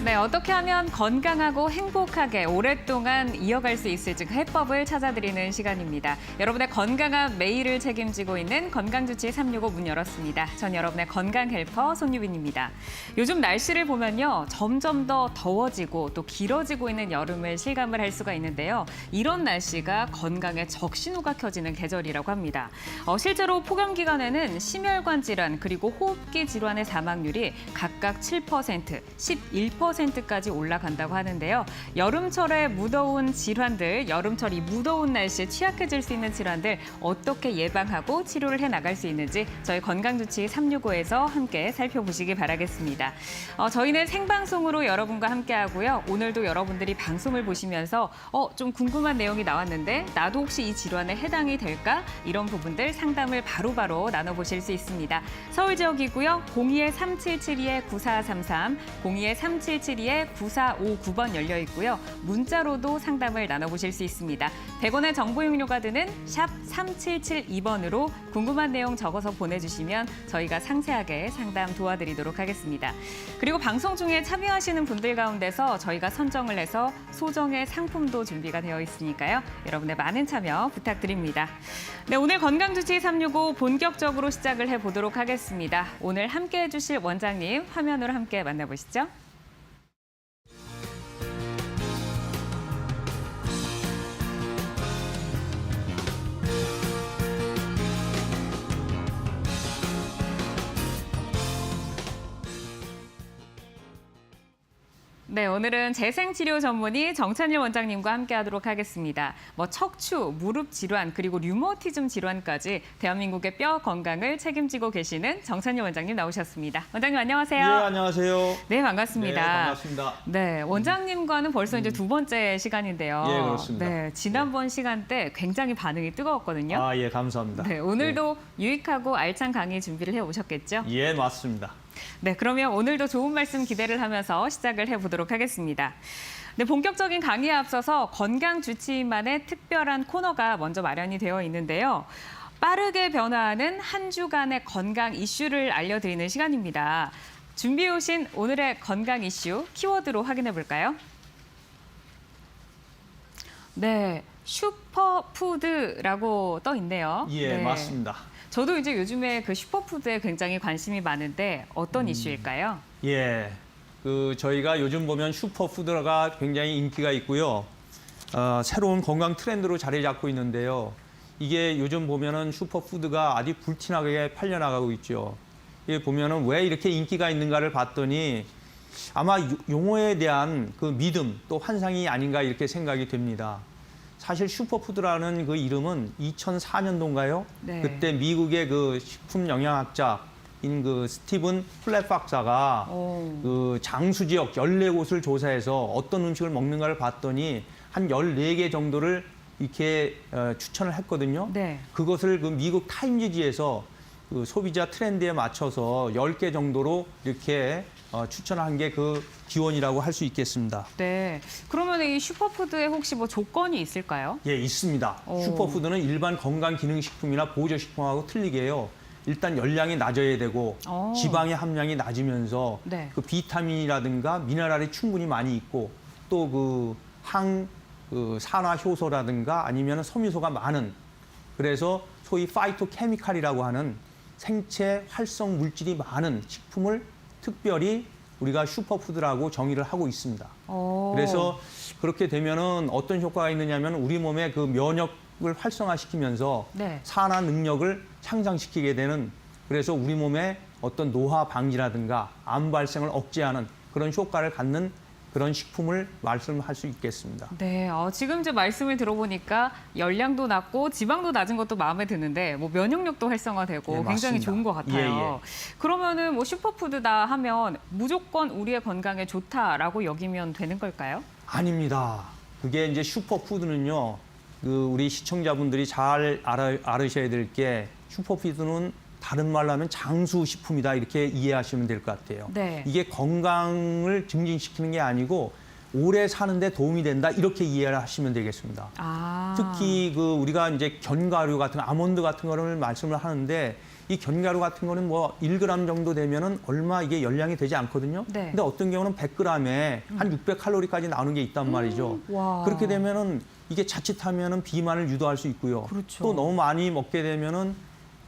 네, 어떻게 하면 건강하고 행복하게 오랫동안 이어갈 수 있을지 그 해법을 찾아드리는 시간입니다. 여러분의 건강한 매일을 책임지고 있는 건강주치 365 문 열었습니다. 전 여러분의 건강 헬퍼 손유빈입니다. 요즘 날씨를 보면요, 점점 더 더워지고 또 길어지고 있는 여름을 실감을 할 수가 있는데요. 이런 날씨가 건강에 적신호가 켜지는 계절이라고 합니다. 실제로 폭염 기간에는 심혈관 질환 그리고 호흡기 질환의 사망률이 각각 7%, 11%까지 올라간다고 하는데요. 여름철에 무더운 질환들, 여름철 이 무더운 날씨에 취약해질 수 있는 질환들 어떻게 예방하고 치료를 해나갈 수 있는지 저희 건강주치 365에서 함께 살펴보시기 바라겠습니다. 저희는 생방송으로 여러분과 함께하고요. 오늘도 여러분들이 방송을 보시면서 좀 궁금한 내용이 나왔는데 나도 혹시 이 질환에 해당이 될까? 이런 부분들 상담을 바로바로 나눠보실 수 있습니다. 서울 지역이고요. 02-3772-9433, 02-3772-9459번 열려 있고요. 문자로도 상담을 나눠보실 수 있습니다. 100원의 정보 이용료가 드는 샵 3772번으로 궁금한 내용 적어서 보내주시면 저희가 상세하게 상담 도와드리도록 하겠습니다. 그리고 방송 중에 참여하시는 분들 가운데서 저희가 선정을 해서 소정의 상품도 준비가 되어 있으니까요. 여러분의 많은 참여 부탁드립니다. 네, 오늘 건강주치 365 본격적으로 시작을 해보도록 하겠습니다. 오늘 함께해 주실 원장님 화면으로 함께 만나보시죠. 네, 오늘은 재생치료 전문의 정찬일 원장님과 함께하도록 하겠습니다. 척추, 무릎 질환, 그리고 류머티즘 질환까지 대한민국의 뼈 건강을 책임지고 계시는 정찬일 원장님 나오셨습니다. 원장님 안녕하세요. 네, 안녕하세요. 네, 반갑습니다. 네, 반갑습니다. 네, 원장님과는 벌써 이제 두 번째 시간인데요. 예, 그렇습니다. 네, 지난번 시간 때 굉장히 반응이 뜨거웠거든요. 예, 감사합니다. 네, 오늘도 유익하고 알찬 강의 준비를 해오셨겠죠? 예, 맞습니다. 네, 그러면 오늘도 좋은 말씀 기대를 하면서 시작을 해보도록 하겠습니다. 네, 본격적인 강의에 앞서서 건강주치의만의 특별한 코너가 먼저 마련이 되어 있는데요. 빠르게 변화하는 한 주간의 건강 이슈를 알려드리는 시간입니다. 준비해 오신 오늘의 건강 이슈 키워드로 확인해 볼까요? 네, 슈퍼푸드라고 떠 있네요. 예, 네. 맞습니다. 저도 이제 요즘에 그 슈퍼푸드에 굉장히 관심이 많은데 어떤 이슈일까요? 예, 저희가 요즘 보면 슈퍼푸드가 굉장히 인기가 있고요. 새로운 건강 트렌드로 자리 잡고 있는데요. 이게 요즘 보면은 슈퍼푸드가 아주 불티나게 팔려나가고 있죠. 이게 보면은 왜 이렇게 인기가 있는가를 봤더니 아마 용어에 대한 그 믿음 또 환상이 아닌가 이렇게 생각이 됩니다. 사실 슈퍼푸드라는 그 이름은 2004년도인가요? 네. 그때 미국의 그 식품 영양학자인 그 스티븐 플랫 박사가 그 장수 지역 14곳을 조사해서 어떤 음식을 먹는가를 봤더니 한 14개 정도를 이렇게 추천을 했거든요. 네. 그것을 그 미국 타임지지에서 그 소비자 트렌드에 맞춰서 10개 정도로 이렇게 추천한 게 그 기원이라고 할 수 있겠습니다. 네. 그러면 이 슈퍼푸드에 혹시 조건이 있을까요? 예, 있습니다. 슈퍼푸드는 일반 건강기능식품이나 보조식품하고 틀리게요. 일단 열량이 낮아야 되고 지방의 함량이 낮으면서 네. 그 비타민이라든가 미네랄이 충분히 많이 있고 또 그 산화 효소라든가 아니면 섬유소가 많은 그래서 소위 파이토케미칼이라고 하는 생체 활성 물질이 많은 식품을 특별히 우리가 슈퍼푸드라고 정의를 하고 있습니다. 그래서 그렇게 되면은 어떤 효과가 있느냐면 우리 몸의 그 면역을 활성화시키면서 네. 산화 능력을 향상시키게 되는 그래서 우리 몸의 어떤 노화 방지라든가 암 발생을 억제하는 그런 효과를 갖는 그런 식품을 말씀할 수 있겠습니다. 네, 지금 이제 말씀을 들어보니까 열량도 낮고 지방도 낮은 것도 마음에 드는데 면역력도 활성화되고 예, 굉장히 맞습니다. 좋은 것 같아요. 예, 예. 그러면은 슈퍼푸드다 하면 무조건 우리의 건강에 좋다라고 여기면 되는 걸까요? 아닙니다. 그게 이제 슈퍼푸드는요. 우리 시청자분들이 잘 알으셔야 될 게 슈퍼푸드는 다른 말로 하면 장수식품이다 이렇게 이해하시면 될 것 같아요. 네. 이게 건강을 증진시키는 게 아니고 오래 사는데 도움이 된다 이렇게 이해를 하시면 되겠습니다. 특히 우리가 이제 견과류 같은 아몬드 같은 거를 말씀을 하는데 이 견과류 같은 거는 뭐 1g 정도 되면은 얼마 이게 열량이 되지 않거든요. 네. 근데 어떤 경우는 100g에 한 600칼로리까지 나오는 게 있단 말이죠. 와. 그렇게 되면은 이게 자칫하면은 비만을 유도할 수 있고요. 그렇죠. 또 너무 많이 먹게 되면은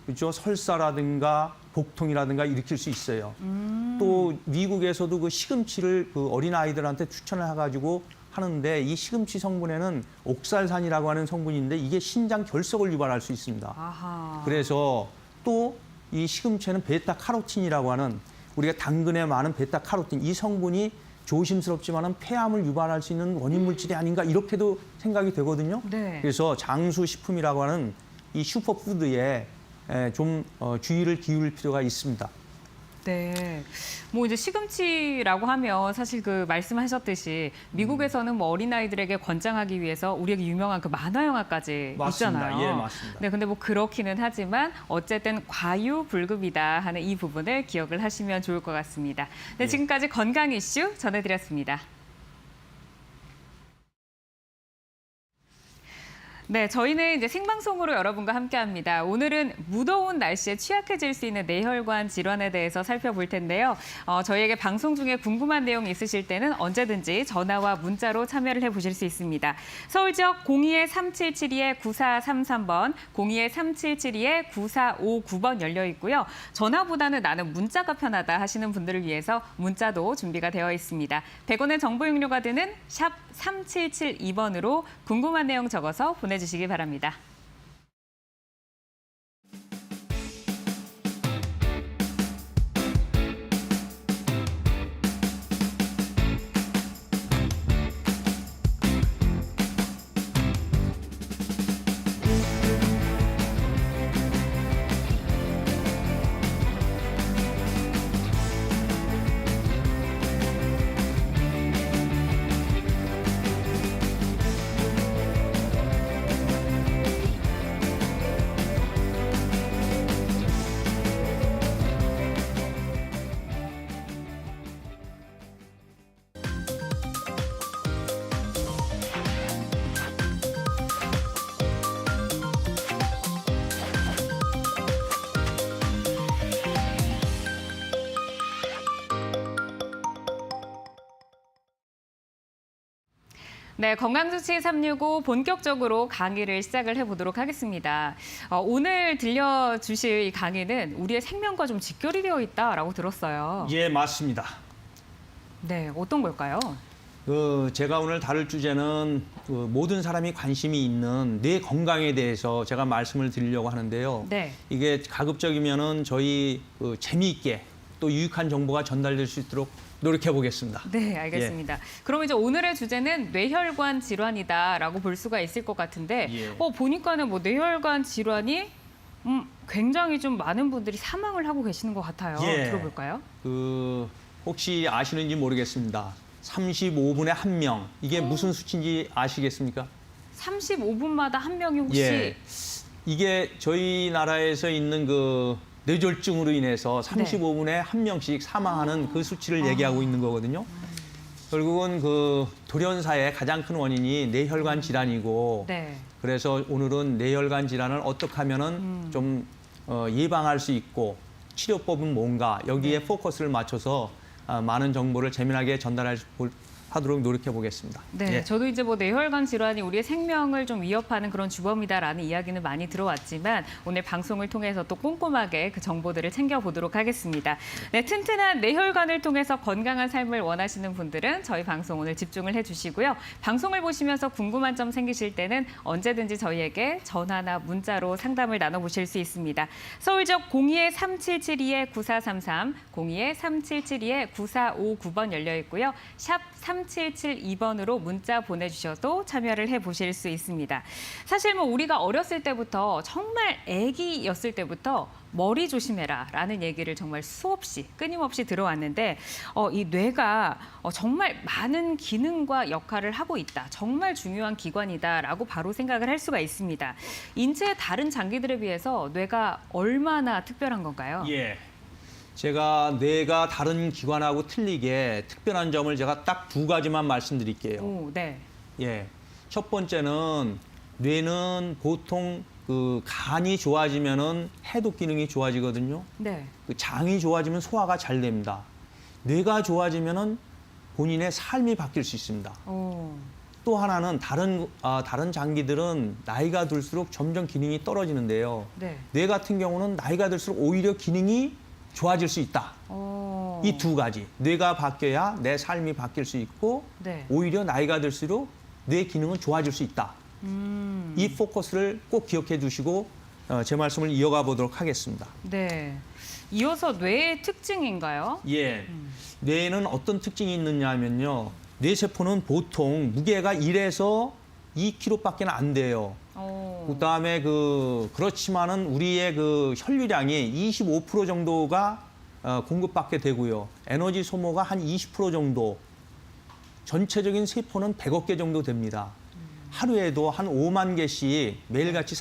그죠 설사라든가 복통이라든가 일으킬 수 있어요. 또 미국에서도 그 시금치를 그 어린 아이들한테 추천을 해가지고 하는데 이 시금치 성분에는 옥살산이라고 하는 성분인데 이게 신장 결석을 유발할 수 있습니다. 아하. 그래서 또 이 시금치에는 베타카로틴이라고 하는 우리가 당근에 많은 베타카로틴 이 성분이 조심스럽지만은 폐암을 유발할 수 있는 원인 물질이 아닌가 이렇게도 생각이 되거든요. 네. 그래서 장수식품이라고 하는 이 슈퍼푸드에 좀 주의를 기울일 필요가 있습니다. 네. 뭐 이제 시금치라고 하면 사실 그 말씀하셨듯이 미국에서는 뭐 어린아이들에게 권장하기 위해서 우리에게 유명한 그 만화 영화까지 맞습니다. 있잖아요. 예, 맞습니다. 네, 근데 뭐 그렇기는 하지만 어쨌든 과유불급이다 하는 이 부분을 기억을 하시면 좋을 것 같습니다. 네, 예. 지금까지 건강 이슈 전해드렸습니다. 네, 저희는 이제 생방송으로 여러분과 함께합니다. 오늘은 무더운 날씨에 취약해질 수 있는 뇌혈관 질환에 대해서 살펴볼 텐데요. 저희에게 방송 중에 궁금한 내용이 있으실 때는 언제든지 전화와 문자로 참여를 해보실 수 있습니다. 서울 지역 02-3772-9433번, 02-3772-9459번 열려 있고요. 전화보다는 나는 문자가 편하다 하시는 분들을 위해서 문자도 준비가 되어 있습니다. 100원의 정보 용료가 드는 샵 3772번으로 궁금한 내용 적어서 보내주시기 바랍니다. 네, 건강주치 365 본격적으로 강의를 시작을 해보도록 하겠습니다. 오늘 들려주실 이 강의는 우리의 생명과 좀 직결이 되어 있다라고 들었어요. 예, 맞습니다. 네, 어떤 걸까요? 제가 오늘 다룰 주제는 모든 사람이 관심이 있는 뇌 건강에 대해서 제가 말씀을 드리려고 하는데요. 네. 이게 가급적이면은 저희 재미있게 또 유익한 정보가 전달될 수 있도록 노력해 보겠습니다. 네, 알겠습니다. 그럼 이제 오늘의 주제는 뇌혈관 질환이다라고 볼 수가 있을 것 같은데, 예. 보니까는 뭐 뇌혈관 질환이 굉장히 좀 많은 분들이 사망을 하고 계시는 것 같아요. 예. 들어볼까요? 혹시 아시는지 모르겠습니다. 35분에 1명. 이게 무슨 수치인지 아시겠습니까? 35분마다 한 명이 혹시 예. 이게 저희 나라에서 있는 그 뇌졸중으로 인해서 35분에 1명씩 사망하는 그 수치를 얘기하고 있는 거거든요. 결국은 그 돌연사의 가장 큰 원인이 뇌혈관 질환이고 네. 그래서 오늘은 뇌혈관 질환을 어떻게 하면은 좀 예방할 수 있고 치료법은 뭔가 여기에 포커스를 맞춰서 많은 정보를 재미나게 전달하도록 노력해 보겠습니다. 네, 예. 저도 이제 뭐 뇌혈관 질환이 우리의 생명을 좀 위협하는 그런 주범이다라는 이야기는 많이 들어왔지만 오늘 방송을 통해서 또 꼼꼼하게 그 정보들을 챙겨보도록 하겠습니다. 네, 튼튼한 뇌혈관을 통해서 건강한 삶을 원하시는 분들은 저희 방송 오늘 집중을 해주시고요. 방송을 보시면서 궁금한 점 생기실 때는 언제든지 저희에게 전화나 문자로 상담을 나눠보실 수 있습니다. 서울 지역 02-3772-9433, 02-3772-9459번 열려 있고요. 샵 3772번으로 문자 보내주셔도 참여를 해보실 수 있습니다. 사실 뭐 우리가 어렸을 때부터 정말 아기였을 때부터 머리 조심해라 라는 얘기를 정말 수없이 끊임없이 들어왔는데 이 뇌가 정말 많은 기능과 역할을 하고 있다. 정말 중요한 기관이다라고 바로 생각을 할 수가 있습니다. 인체의 다른 장기들에 비해서 뇌가 얼마나 특별한 건가요? 예. 제가 뇌가 다른 기관하고 틀리게 특별한 점을 제가 딱 2가지만 말씀드릴게요. 오, 네. 예. 첫 번째는 뇌는 보통 그 간이 좋아지면은 해독 기능이 좋아지거든요. 네. 그 장이 좋아지면 소화가 잘 됩니다. 뇌가 좋아지면은 본인의 삶이 바뀔 수 있습니다. 오. 또 하나는 다른 장기들은 나이가 들수록 점점 기능이 떨어지는데요. 네. 뇌 같은 경우는 나이가 들수록 오히려 기능이 좋아질 수 있다. 오. 이 두 가지. 뇌가 바뀌어야 내 삶이 바뀔 수 있고 네. 오히려 나이가 들수록 뇌 기능은 좋아질 수 있다. 이 포커스를 꼭 기억해 두시고 제 말씀을 이어가 보도록 하겠습니다. 네. 이어서 뇌의 특징인가요? 예. 뇌에는 어떤 특징이 있느냐 하면요. 뇌세포는 보통 무게가 1에서 2kg밖에 안 돼요. 오. 그다음에 그렇지만은 우리의 그 혈류량이 25% 정도가 공급받게 되고요. 에너지 소모가 한 20% 정도. 전체적인 세포는 100억 개 정도 됩니다. 하루에도 한 5만 개씩 매일같이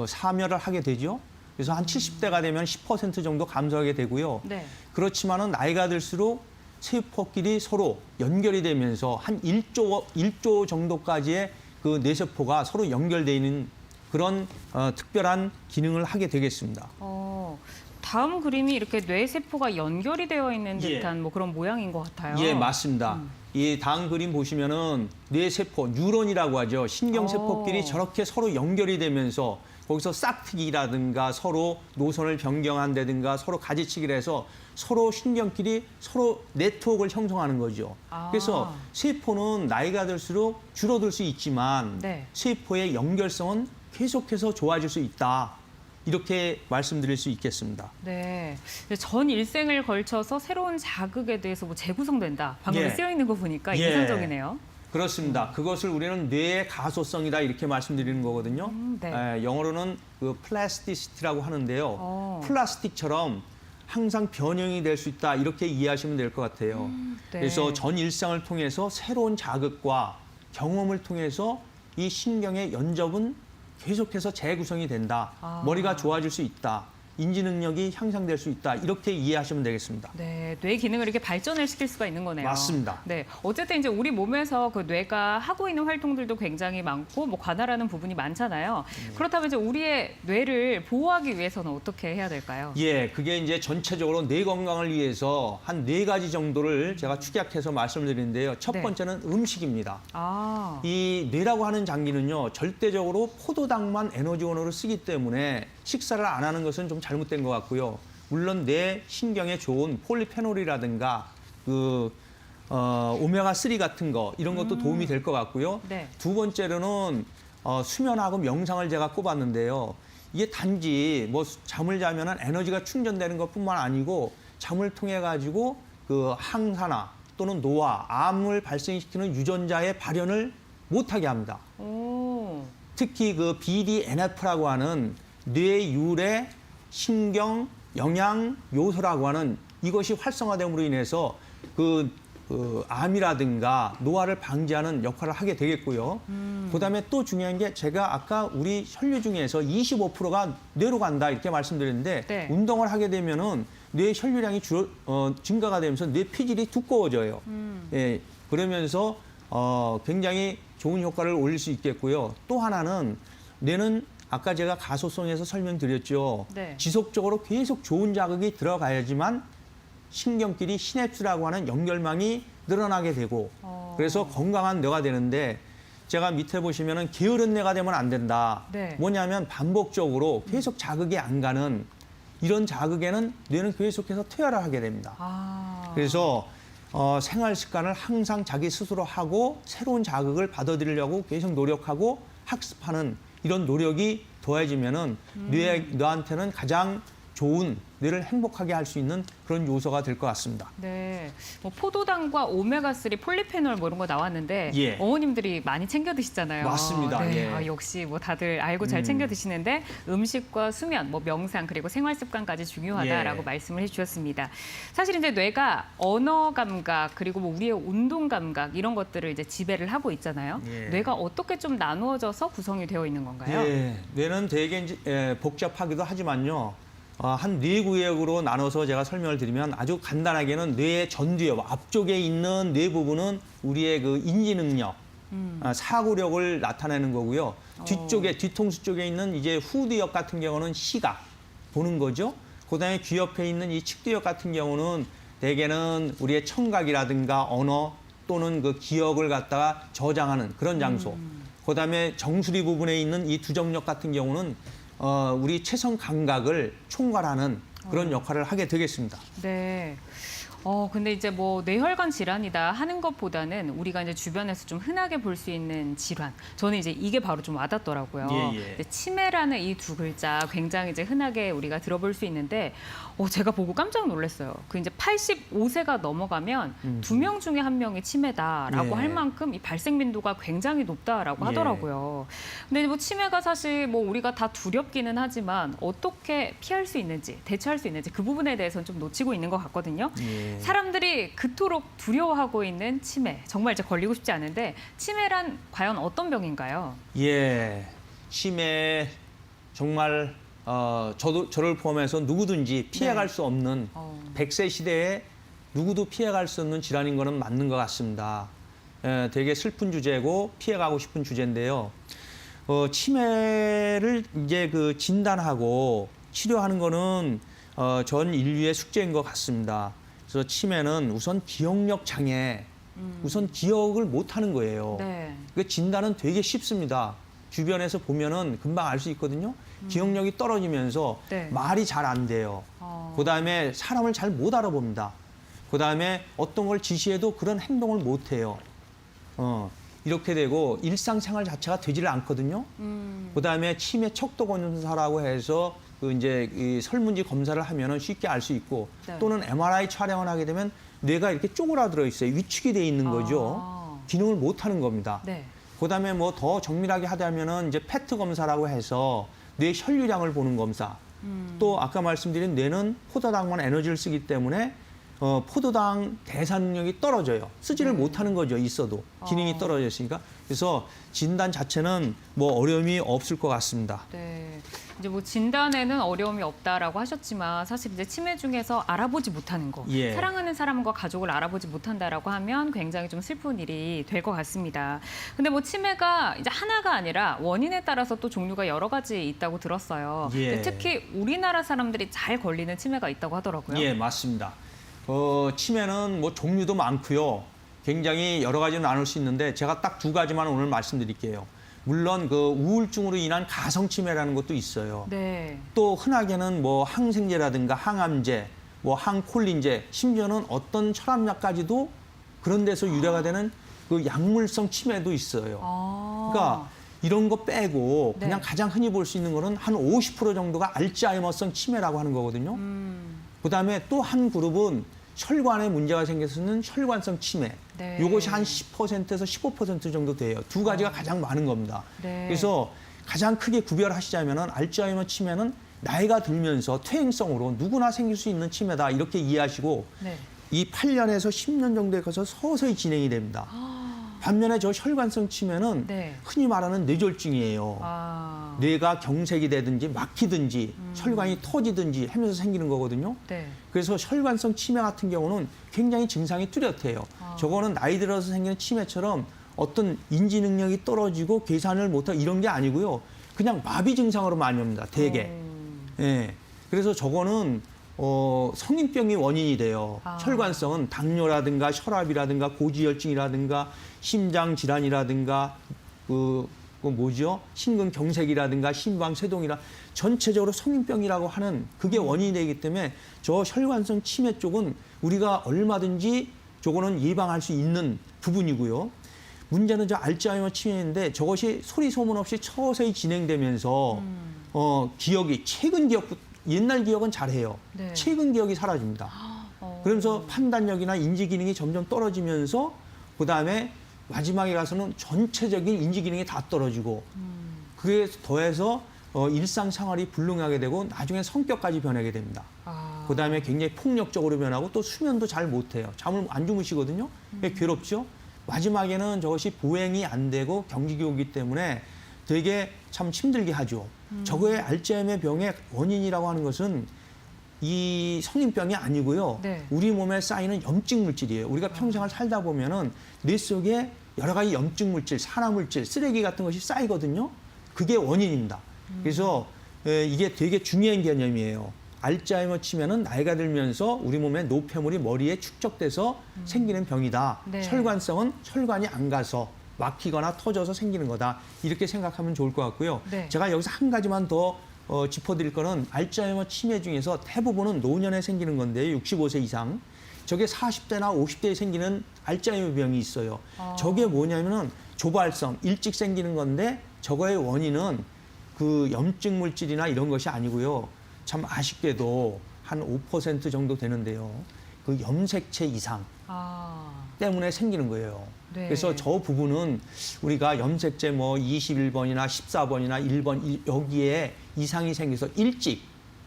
사멸을 하게 되죠. 그래서 한 70대가 되면 10% 정도 감소하게 되고요. 네. 그렇지만은 나이가 들수록 세포끼리 서로 연결이 되면서 한 1조 정도까지의 그 뇌세포가 서로 연결되어 있는 그런 특별한 기능을 하게 되겠습니다. 다음 그림이 이렇게 뇌세포가 연결이 되어 있는 예. 듯한 뭐 그런 모양인 것 같아요. 예, 맞습니다. 이 다음 그림 보시면은 뇌세포, 뉴런이라고 하죠. 신경세포끼리 저렇게 서로 연결이 되면서 거기서 싹트기라든가 서로 노선을 변경한다든가 서로 가지치기를 해서 서로 신경끼리 서로 네트워크를 형성하는 거죠. 그래서 세포는 나이가 들수록 줄어들 수 있지만 네. 세포의 연결성은 계속해서 좋아질 수 있다. 이렇게 말씀드릴 수 있겠습니다. 네. 전 일생을 걸쳐서 새로운 자극에 대해서 뭐 재구성된다. 방금 예. 쓰여 있는 거 보니까 예. 인상적이네요. 그렇습니다. 그것을 우리는 뇌의 가소성이다 이렇게 말씀드리는 거거든요. 네. 영어로는 그 플라스티시티라고 하는데요. 플라스틱처럼 항상 변형이 될 수 있다 이렇게 이해하시면 될 것 같아요. 네. 그래서 전 일상을 통해서 새로운 자극과 경험을 통해서 이 신경의 연접은 계속해서 재구성이 된다. 머리가 좋아질 수 있다. 인지 능력이 향상될 수 있다. 이렇게 이해하시면 되겠습니다. 네, 뇌 기능을 이렇게 발전을 시킬 수가 있는 거네요. 맞습니다. 네, 어쨌든 이제 우리 몸에서 그 뇌가 하고 있는 활동들도 굉장히 많고 뭐 관할하는 부분이 많잖아요. 그렇다면 이제 우리의 뇌를 보호하기 위해서는 어떻게 해야 될까요? 예, 그게 이제 전체적으로 뇌 건강을 위해서 한 4가지 정도를 제가 축약해서 말씀을 드리는데요. 첫 네. 번째는 음식입니다. 아, 이 뇌라고 하는 장기는요, 절대적으로 포도당만 에너지원으로 쓰기 때문에 식사를 안 하는 것은 좀 잘못된 것 같고요. 물론 뇌 신경에 좋은 폴리페놀이라든가 오메가3 같은 거 이런 것도 도움이 될 것 같고요. 네. 두 번째로는 수면하고 명상을 제가 꼽았는데요. 이게 단지 뭐 잠을 자면은 에너지가 충전되는 것뿐만 아니고 잠을 통해 가지고 그 항산화 또는 노화, 암을 발생시키는 유전자의 발현을 못하게 합니다. 오, 특히 그 BDNF라고 하는 뇌유래 신경 영양 요소라고 하는 이것이 활성화됨으로 인해서 암이라든가 노화를 방지하는 역할을 하게 되겠고요. 그다음에 또 중요한 게 제가 아까 우리 혈류 중에서 25%가 뇌로 간다 이렇게 말씀드렸는데 네. 운동을 하게 되면은 뇌 혈류량이 증가가 되면서 뇌 피질이 두꺼워져요. 예, 그러면서 굉장히 좋은 효과를 올릴 수 있겠고요. 또 하나는 뇌는 아까 제가 가소성에서 설명드렸죠. 네. 지속적으로 계속 좋은 자극이 들어가야지만 신경끼리 시냅스라고 하는 연결망이 늘어나게 되고 그래서 건강한 뇌가 되는데 제가 밑에 보시면은 게으른 뇌가 되면 안 된다. 네. 뭐냐면 반복적으로 계속 자극이 안 가는 이런 자극에는 뇌는 계속해서 퇴화를 하게 됩니다. 그래서 생활 습관을 항상 자기 스스로 하고 새로운 자극을 받아들이려고 계속 노력하고 학습하는 이런 노력이 더해지면은 뇌한테는 가장 좋은 뇌를 행복하게 할 수 있는 그런 요소가 될 것 같습니다. 네. 뭐 포도당과 오메가3, 폴리페놀 뭐 이런 거 나왔는데 예. 어머님들이 많이 챙겨 드시잖아요. 맞습니다. 네. 예. 역시 뭐 다들 알고 잘 챙겨 드시는데 음식과 수면, 뭐 명상 그리고 생활 습관까지 중요하다라고 예. 말씀을 해주셨습니다. 사실 이제 뇌가 언어 감각 그리고 뭐 우리의 운동 감각 이런 것들을 이제 지배를 하고 있잖아요. 예. 뇌가 어떻게 좀 나누어져서 구성이 되어 있는 건가요? 예, 뇌는 되게 복잡하기도 하지만요. 한 4구역으로 나눠서 제가 설명을 드리면 아주 간단하게는 뇌의 전두엽, 앞쪽에 있는 뇌 부분은 우리의 그 인지 능력, 사고력을 나타내는 거고요. 뒤쪽에 뒤통수 쪽에 있는 이제 후두엽 같은 경우는 시각 보는 거죠. 그다음에 귀 옆에 있는 이 측두엽 같은 경우는 대개는 우리의 청각이라든가 언어 또는 그 기억을 갖다가 저장하는 그런 장소. 그다음에 정수리 부분에 있는 이 두정력 같은 경우는 우리 체성 감각을 총괄하는 그런 역할을 하게 되겠습니다. 네. 근데 이제 뭐 뇌혈관 질환이다 하는 것보다는 우리가 이제 주변에서 좀 흔하게 볼 수 있는 질환. 저는 이제 이게 바로 좀 와닿더라고요. 예. 이제 치매라는 이 두 글자 굉장히 이제 흔하게 우리가 들어볼 수 있는데, 제가 보고 깜짝 놀랐어요. 그 이제 85세가 넘어가면 2명 중에 1명이 치매다라고 예. 할 만큼 이 발생 빈도가 굉장히 높다라고 예. 하더라고요. 근데 뭐 치매가 사실 뭐 우리가 다 두렵기는 하지만 어떻게 피할 수 있는지, 대처할 수 있는지 그 부분에 대해서는 좀 놓치고 있는 것 같거든요. 예. 사람들이 그토록 두려워하고 있는 치매, 정말 이제 걸리고 싶지 않은데 치매란 과연 어떤 병인가요? 예, 치매 정말 저를 포함해서 누구든지 피해갈 수 없는 100세 시대에 누구도 피해갈 수 없는 질환인 거는 맞는 것 같습니다. 되게 슬픈 주제고 피해가고 싶은 주제인데요. 치매를 이제 그 진단하고 치료하는 거는 전 인류의 숙제인 것 같습니다. 그래서 치매는 우선 기억력 장애, 우선 기억을 못하는 거예요. 네. 그 진단은 되게 쉽습니다. 주변에서 보면은 금방 알 수 있거든요. 기억력이 떨어지면서 네. 말이 잘 안 돼요. 그다음에 사람을 잘 못 알아봅니다. 그다음에 어떤 걸 지시해도 그런 행동을 못 해요. 이렇게 되고 일상생활 자체가 되지를 않거든요. 그다음에 치매 척도 검사라고 해서 그 이제 이 설문지 검사를 하면은 쉽게 알 수 있고 네. 또는 MRI 촬영을 하게 되면 뇌가 이렇게 쪼그라들어 있어요. 위축이 돼 있는 거죠. 기능을 못 하는 겁니다. 네. 그다음에 뭐 더 정밀하게 하자면은 이제 페트 검사라고 해서 뇌 혈류량을 보는 검사. 또 아까 말씀드린 뇌는 포도당만 에너지를 쓰기 때문에 포도당 대사 능력이 떨어져요. 쓰지를 못하는 거죠. 있어도 기능이 떨어졌으니까. 그래서 진단 자체는 뭐 어려움이 없을 것 같습니다. 네. 이제 뭐 진단에는 어려움이 없다라고 하셨지만 사실 이제 치매 중에서 알아보지 못하는 거, 예. 사랑하는 사람과 가족을 알아보지 못한다라고 하면 굉장히 좀 슬픈 일이 될 것 같습니다. 근데 뭐 치매가 이제 하나가 아니라 원인에 따라서 또 종류가 여러 가지 있다고 들었어요. 예. 근데 특히 우리나라 사람들이 잘 걸리는 치매가 있다고 하더라고요. 예, 맞습니다. 치매는 뭐 종류도 많고요. 굉장히 여러 가지는 나눌 수 있는데 제가 딱 2가지만 오늘 말씀드릴게요. 물론 그 우울증으로 인한 가성치매라는 것도 있어요. 네. 또 흔하게는 뭐 항생제라든가 항암제, 뭐 항콜린제, 심지어는 어떤 혈압약까지도 그런 데서 유래가 되는 그 약물성 치매도 있어요. 그러니까 이런 거 빼고 그냥 네. 가장 흔히 볼 수 있는 거는 한 50% 정도가 알츠하이머성 치매라고 하는 거거든요. 그다음에 또 한 그룹은 혈관에 문제가 생겨서는 혈관성 치매. 네. 이것이 한 10%에서 15% 정도 돼요. 2가지가 가장 많은 겁니다. 네. 그래서 가장 크게 구별하시자면은 알츠하이머 치매는 나이가 들면서 퇴행성으로 누구나 생길 수 있는 치매다 이렇게 이해하시고 네. 이 8년에서 10년 정도에 가서 서서히 진행이 됩니다. 반면에 저 혈관성 치매는 네. 흔히 말하는 뇌졸중이에요. 뇌가 경색이 되든지 막히든지 혈관이 터지든지 하면서 생기는 거거든요. 네. 그래서 혈관성 치매 같은 경우는 굉장히 증상이 뚜렷해요. 저거는 나이 들어서 생기는 치매처럼 어떤 인지 능력이 떨어지고 계산을 못하고 이런 게 아니고요. 그냥 마비 증상으로 많이 옵니다. 대개. 예. 그래서 저거는 성인병이 원인이 돼요. 혈관성은 당뇨라든가 혈압이라든가 고지혈증이라든가 심장 질환이라든가 심근경색이라든가 심방쇠동이라 전체적으로 성인병이라고 하는 그게 원인이 되기 때문에 저 혈관성 치매 쪽은 우리가 얼마든지 저거는 예방할 수 있는 부분이고요. 문제는 저 알츠하이머 치매인데 저것이 소리 소문 없이 서서히 진행되면서 기억이 최근 기억 옛날 기억은 잘해요. 네. 최근 기억이 사라집니다. 그러면서 판단력이나 인지 기능이 점점 떨어지면서 그다음에 마지막에 가서는 전체적인 인지 기능이 다 떨어지고 그에 더해서 일상생활이 불능하게 되고 나중에 성격까지 변하게 됩니다. 그다음에 굉장히 폭력적으로 변하고 또 수면도 잘 못해요. 잠을 안 주무시거든요. 괴롭죠. 마지막에는 저것이 보행이 안 되고 경직이 오기 때문에 되게 참 힘들게 하죠. 저거의 알츠하이머 병의 원인이라고 하는 것은 이 성인병이 아니고요. 네. 우리 몸에 쌓이는 염증 물질이에요. 우리가 평생을 살다 보면은 뇌 속에 여러 가지 염증 물질, 산화 물질, 쓰레기 같은 것이 쌓이거든요. 그게 원인입니다. 그래서 이게 되게 중요한 개념이에요. 알츠하이머 치매는 나이가 들면서 우리 몸의 노폐물이 머리에 축적돼서 생기는 병이다. 네. 혈관성은 혈관이 안 가서 막히거나 터져서 생기는 거다. 이렇게 생각하면 좋을 것 같고요. 네. 제가 여기서 한 가지만 더 짚어드릴 거는 알츠하이머 치매 중에서 대부분은 노년에 생기는 건데요. 65세 이상. 저게 40대나 50대에 생기는 알츠하이머 병이 있어요. 저게 뭐냐면은 조발성, 일찍 생기는 건데 저거의 원인은 그 염증 물질이나 이런 것이 아니고요. 참 아쉽게도 한 5% 정도 되는데요. 그 염색체 이상 때문에 생기는 거예요. 네. 그래서 저 부분은 우리가 염색체 뭐 21번이나 14번이나 1번 여기에 이상이 생겨서 일찍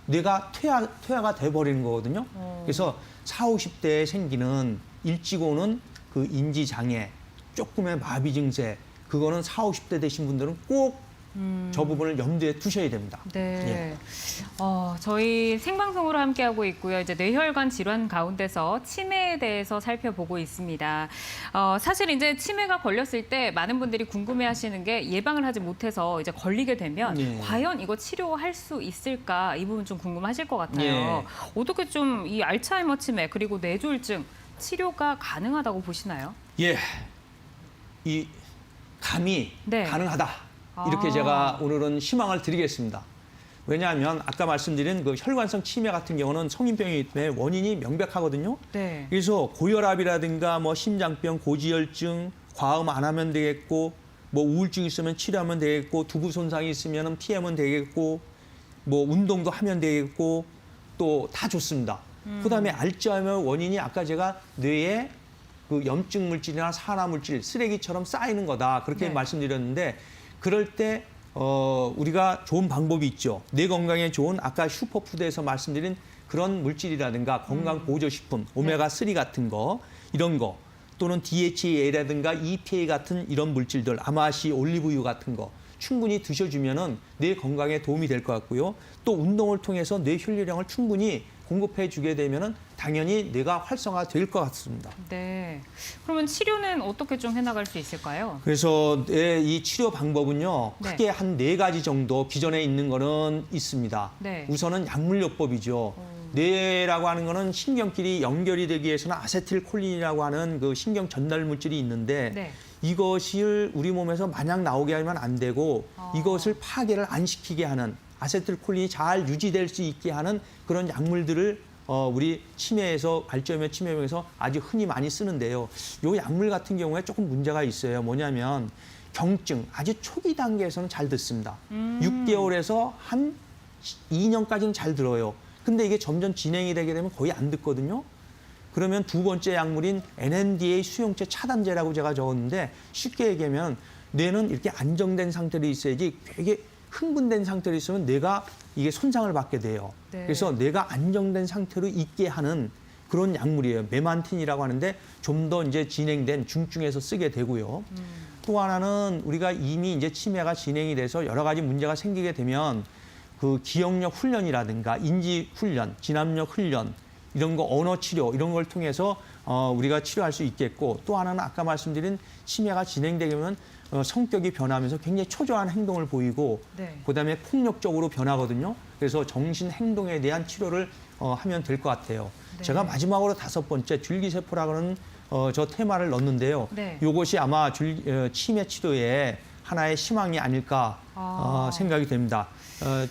뇌가 퇴화가 돼버리는 거거든요. 그래서 40, 50대에 생기는 일찍 오는 그 인지장애, 조금의 마비 증세, 그거는 40, 50대 되신 분들은 꼭 저 부분을 염두에 두셔야 됩니다. 네. 저희 생방송으로 함께하고 있고요. 이제 뇌혈관 질환 가운데서 치매에 대해서 살펴보고 있습니다. 사실 이제 치매가 걸렸을 때 많은 분들이 궁금해하시는 게 예방을 하지 못해서 이제 걸리게 되면 네. 과연 이거 치료할 수 있을까? 이 부분 좀 궁금하실 것 같아요. 네. 어떻게 좀 이 알츠하이머 치매 그리고 뇌졸중 치료가 가능하다고 보시나요? 예, 이 감이 네. 가능하다. 이렇게 제가 오늘은 희망을 드리겠습니다. 왜냐하면 아까 말씀드린 그 혈관성 치매 같은 경우는 성인병이기 때문에 원인이 명백하거든요. 네. 그래서 고혈압이라든가 뭐 심장병, 고지혈증, 과음 안 하면 되겠고, 뭐 우울증 있으면 치료하면 되겠고, 두부 손상이 있으면 피하면 되겠고, 뭐 운동도 하면 되겠고, 또 다 좋습니다. 그다음에 알츠하이머 원인이 아까 제가 뇌에 그 염증 물질이나 산화 물질, 쓰레기처럼 쌓이는 거다. 그렇게 네. 말씀드렸는데 그럴 때 우리가 좋은 방법이 있죠. 뇌 건강에 좋은 아까 슈퍼푸드에서 말씀드린 그런 물질이라든가 건강 보조식품, 오메가3 같은 거 이런 거 또는 DHA라든가 EPA 같은 이런 물질들, 아마시, 올리브유 같은 거 충분히 드셔주면은 뇌 건강에 도움이 될 것 같고요. 또 운동을 통해서 뇌 혈류량을 충분히 공급해 주게 되면은 당연히 뇌가 활성화될 것 같습니다. 네. 그러면 치료는 어떻게 좀 해나갈 수 있을까요? 그래서 이 치료 방법은요, 네. 크게 한 4가지 정도 기존에 있는 거는 있습니다. 네. 우선은 약물요법이죠. 뇌라고 하는 거는 신경끼리 연결이 되기 위해서는 아세틸콜린이라고 하는 그 신경 전달 물질이 있는데 네. 이것을 우리 몸에서 마냥 나오게 하면 안 되고 이것을 파괴를 안 시키게 하는 아세틸콜린이 잘 유지될 수 있게 하는 그런 약물들을 우리 치매에서 알츠하이머 치매병에서 아주 흔히 많이 쓰는데요. 이 약물 같은 경우에 조금 문제가 있어요. 뭐냐면 경증 아주 초기 단계에서는 잘 듣습니다. 6개월에서 한 2년까지는 잘 들어요. 근데 이게 점점 진행이 되게 되면 거의 안 듣거든요. 그러면 두 번째 약물인 NMDA 수용체 차단제라고 제가 적었는데 쉽게 얘기하면 뇌는 이렇게 안정된 상태로 있어야지 되게 흥분된 상태로 있으면 뇌가 이게 손상을 받게 돼요. 네. 그래서 뇌가 안정된 상태로 있게 하는 그런 약물이에요. 메만틴이라고 하는데 좀 더 이제 진행된 중증에서 쓰게 되고요. 또 하나는 우리가 이미 이제 치매가 진행이 돼서 여러 가지 문제가 생기게 되면 그 기억력 훈련이라든가 인지 훈련, 진압력 훈련 이런 거 언어 치료 이런 걸 통해서 우리가 치료할 수 있겠고 또 하나는 아까 말씀드린 치매가 진행되게 되면 성격이 변하면서 굉장히 초조한 행동을 보이고 네. 그다음에 폭력적으로 변하거든요. 그래서 정신 행동에 대한 치료를 하면 될 것 같아요. 네. 제가 마지막으로 5번째 줄기세포라고 하는 저 테마를 넣었는데요. 네. 이것이 아마 치매 치료의 하나의 희망이 아닐까 생각이 됩니다.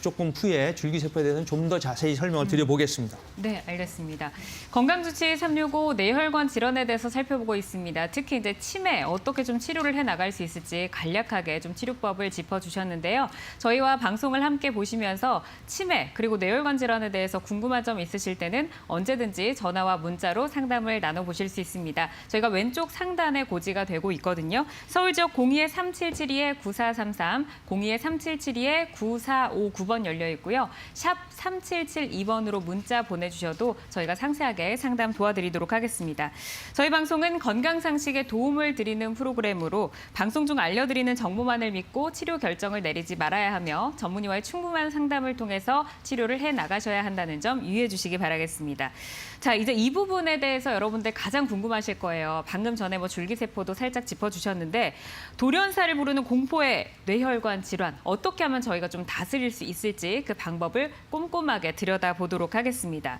조금 후에 줄기세포에 대해서는 좀 더 자세히 설명을 드려보겠습니다. 네, 알겠습니다. 건강주치 365 뇌혈관 질환에 대해서 살펴보고 있습니다. 특히 이제 치매 어떻게 좀 치료를 해 나갈 수 있을지 간략하게 좀 치료법을 짚어주셨는데요. 저희와 방송을 함께 보시면서 치매 그리고 뇌혈관 질환에 대해서 궁금한 점 있으실 때는 언제든지 전화와 문자로 상담을 나눠보실 수 있습니다. 저희가 왼쪽 상단에 고지가 되고 있거든요. 서울 지역 02-3772-9433, 문의에 3772-9459번 열려 있고요. 샵 3772번으로 문자 보내주셔도 저희가 상세하게 상담 도와드리도록 하겠습니다. 저희 방송은 건강상식에 도움을 드리는 프로그램으로 방송 중 알려드리는 정보만을 믿고 치료 결정을 내리지 말아야 하며 전문의와의 충분한 상담을 통해서 치료를 해나가셔야 한다는 점 유의해 주시기 바라겠습니다. 자, 이제 이 부분에 대해서 여러분들 가장 궁금하실 거예요. 방금 전에 줄기세포도 살짝 짚어주셨는데 돌연사를 부르는 공포의 뇌혈관 질환 어떻게 하면 저희가 좀 다스릴 수 있을지 그 방법을 꼼꼼하게 들여다보도록 하겠습니다.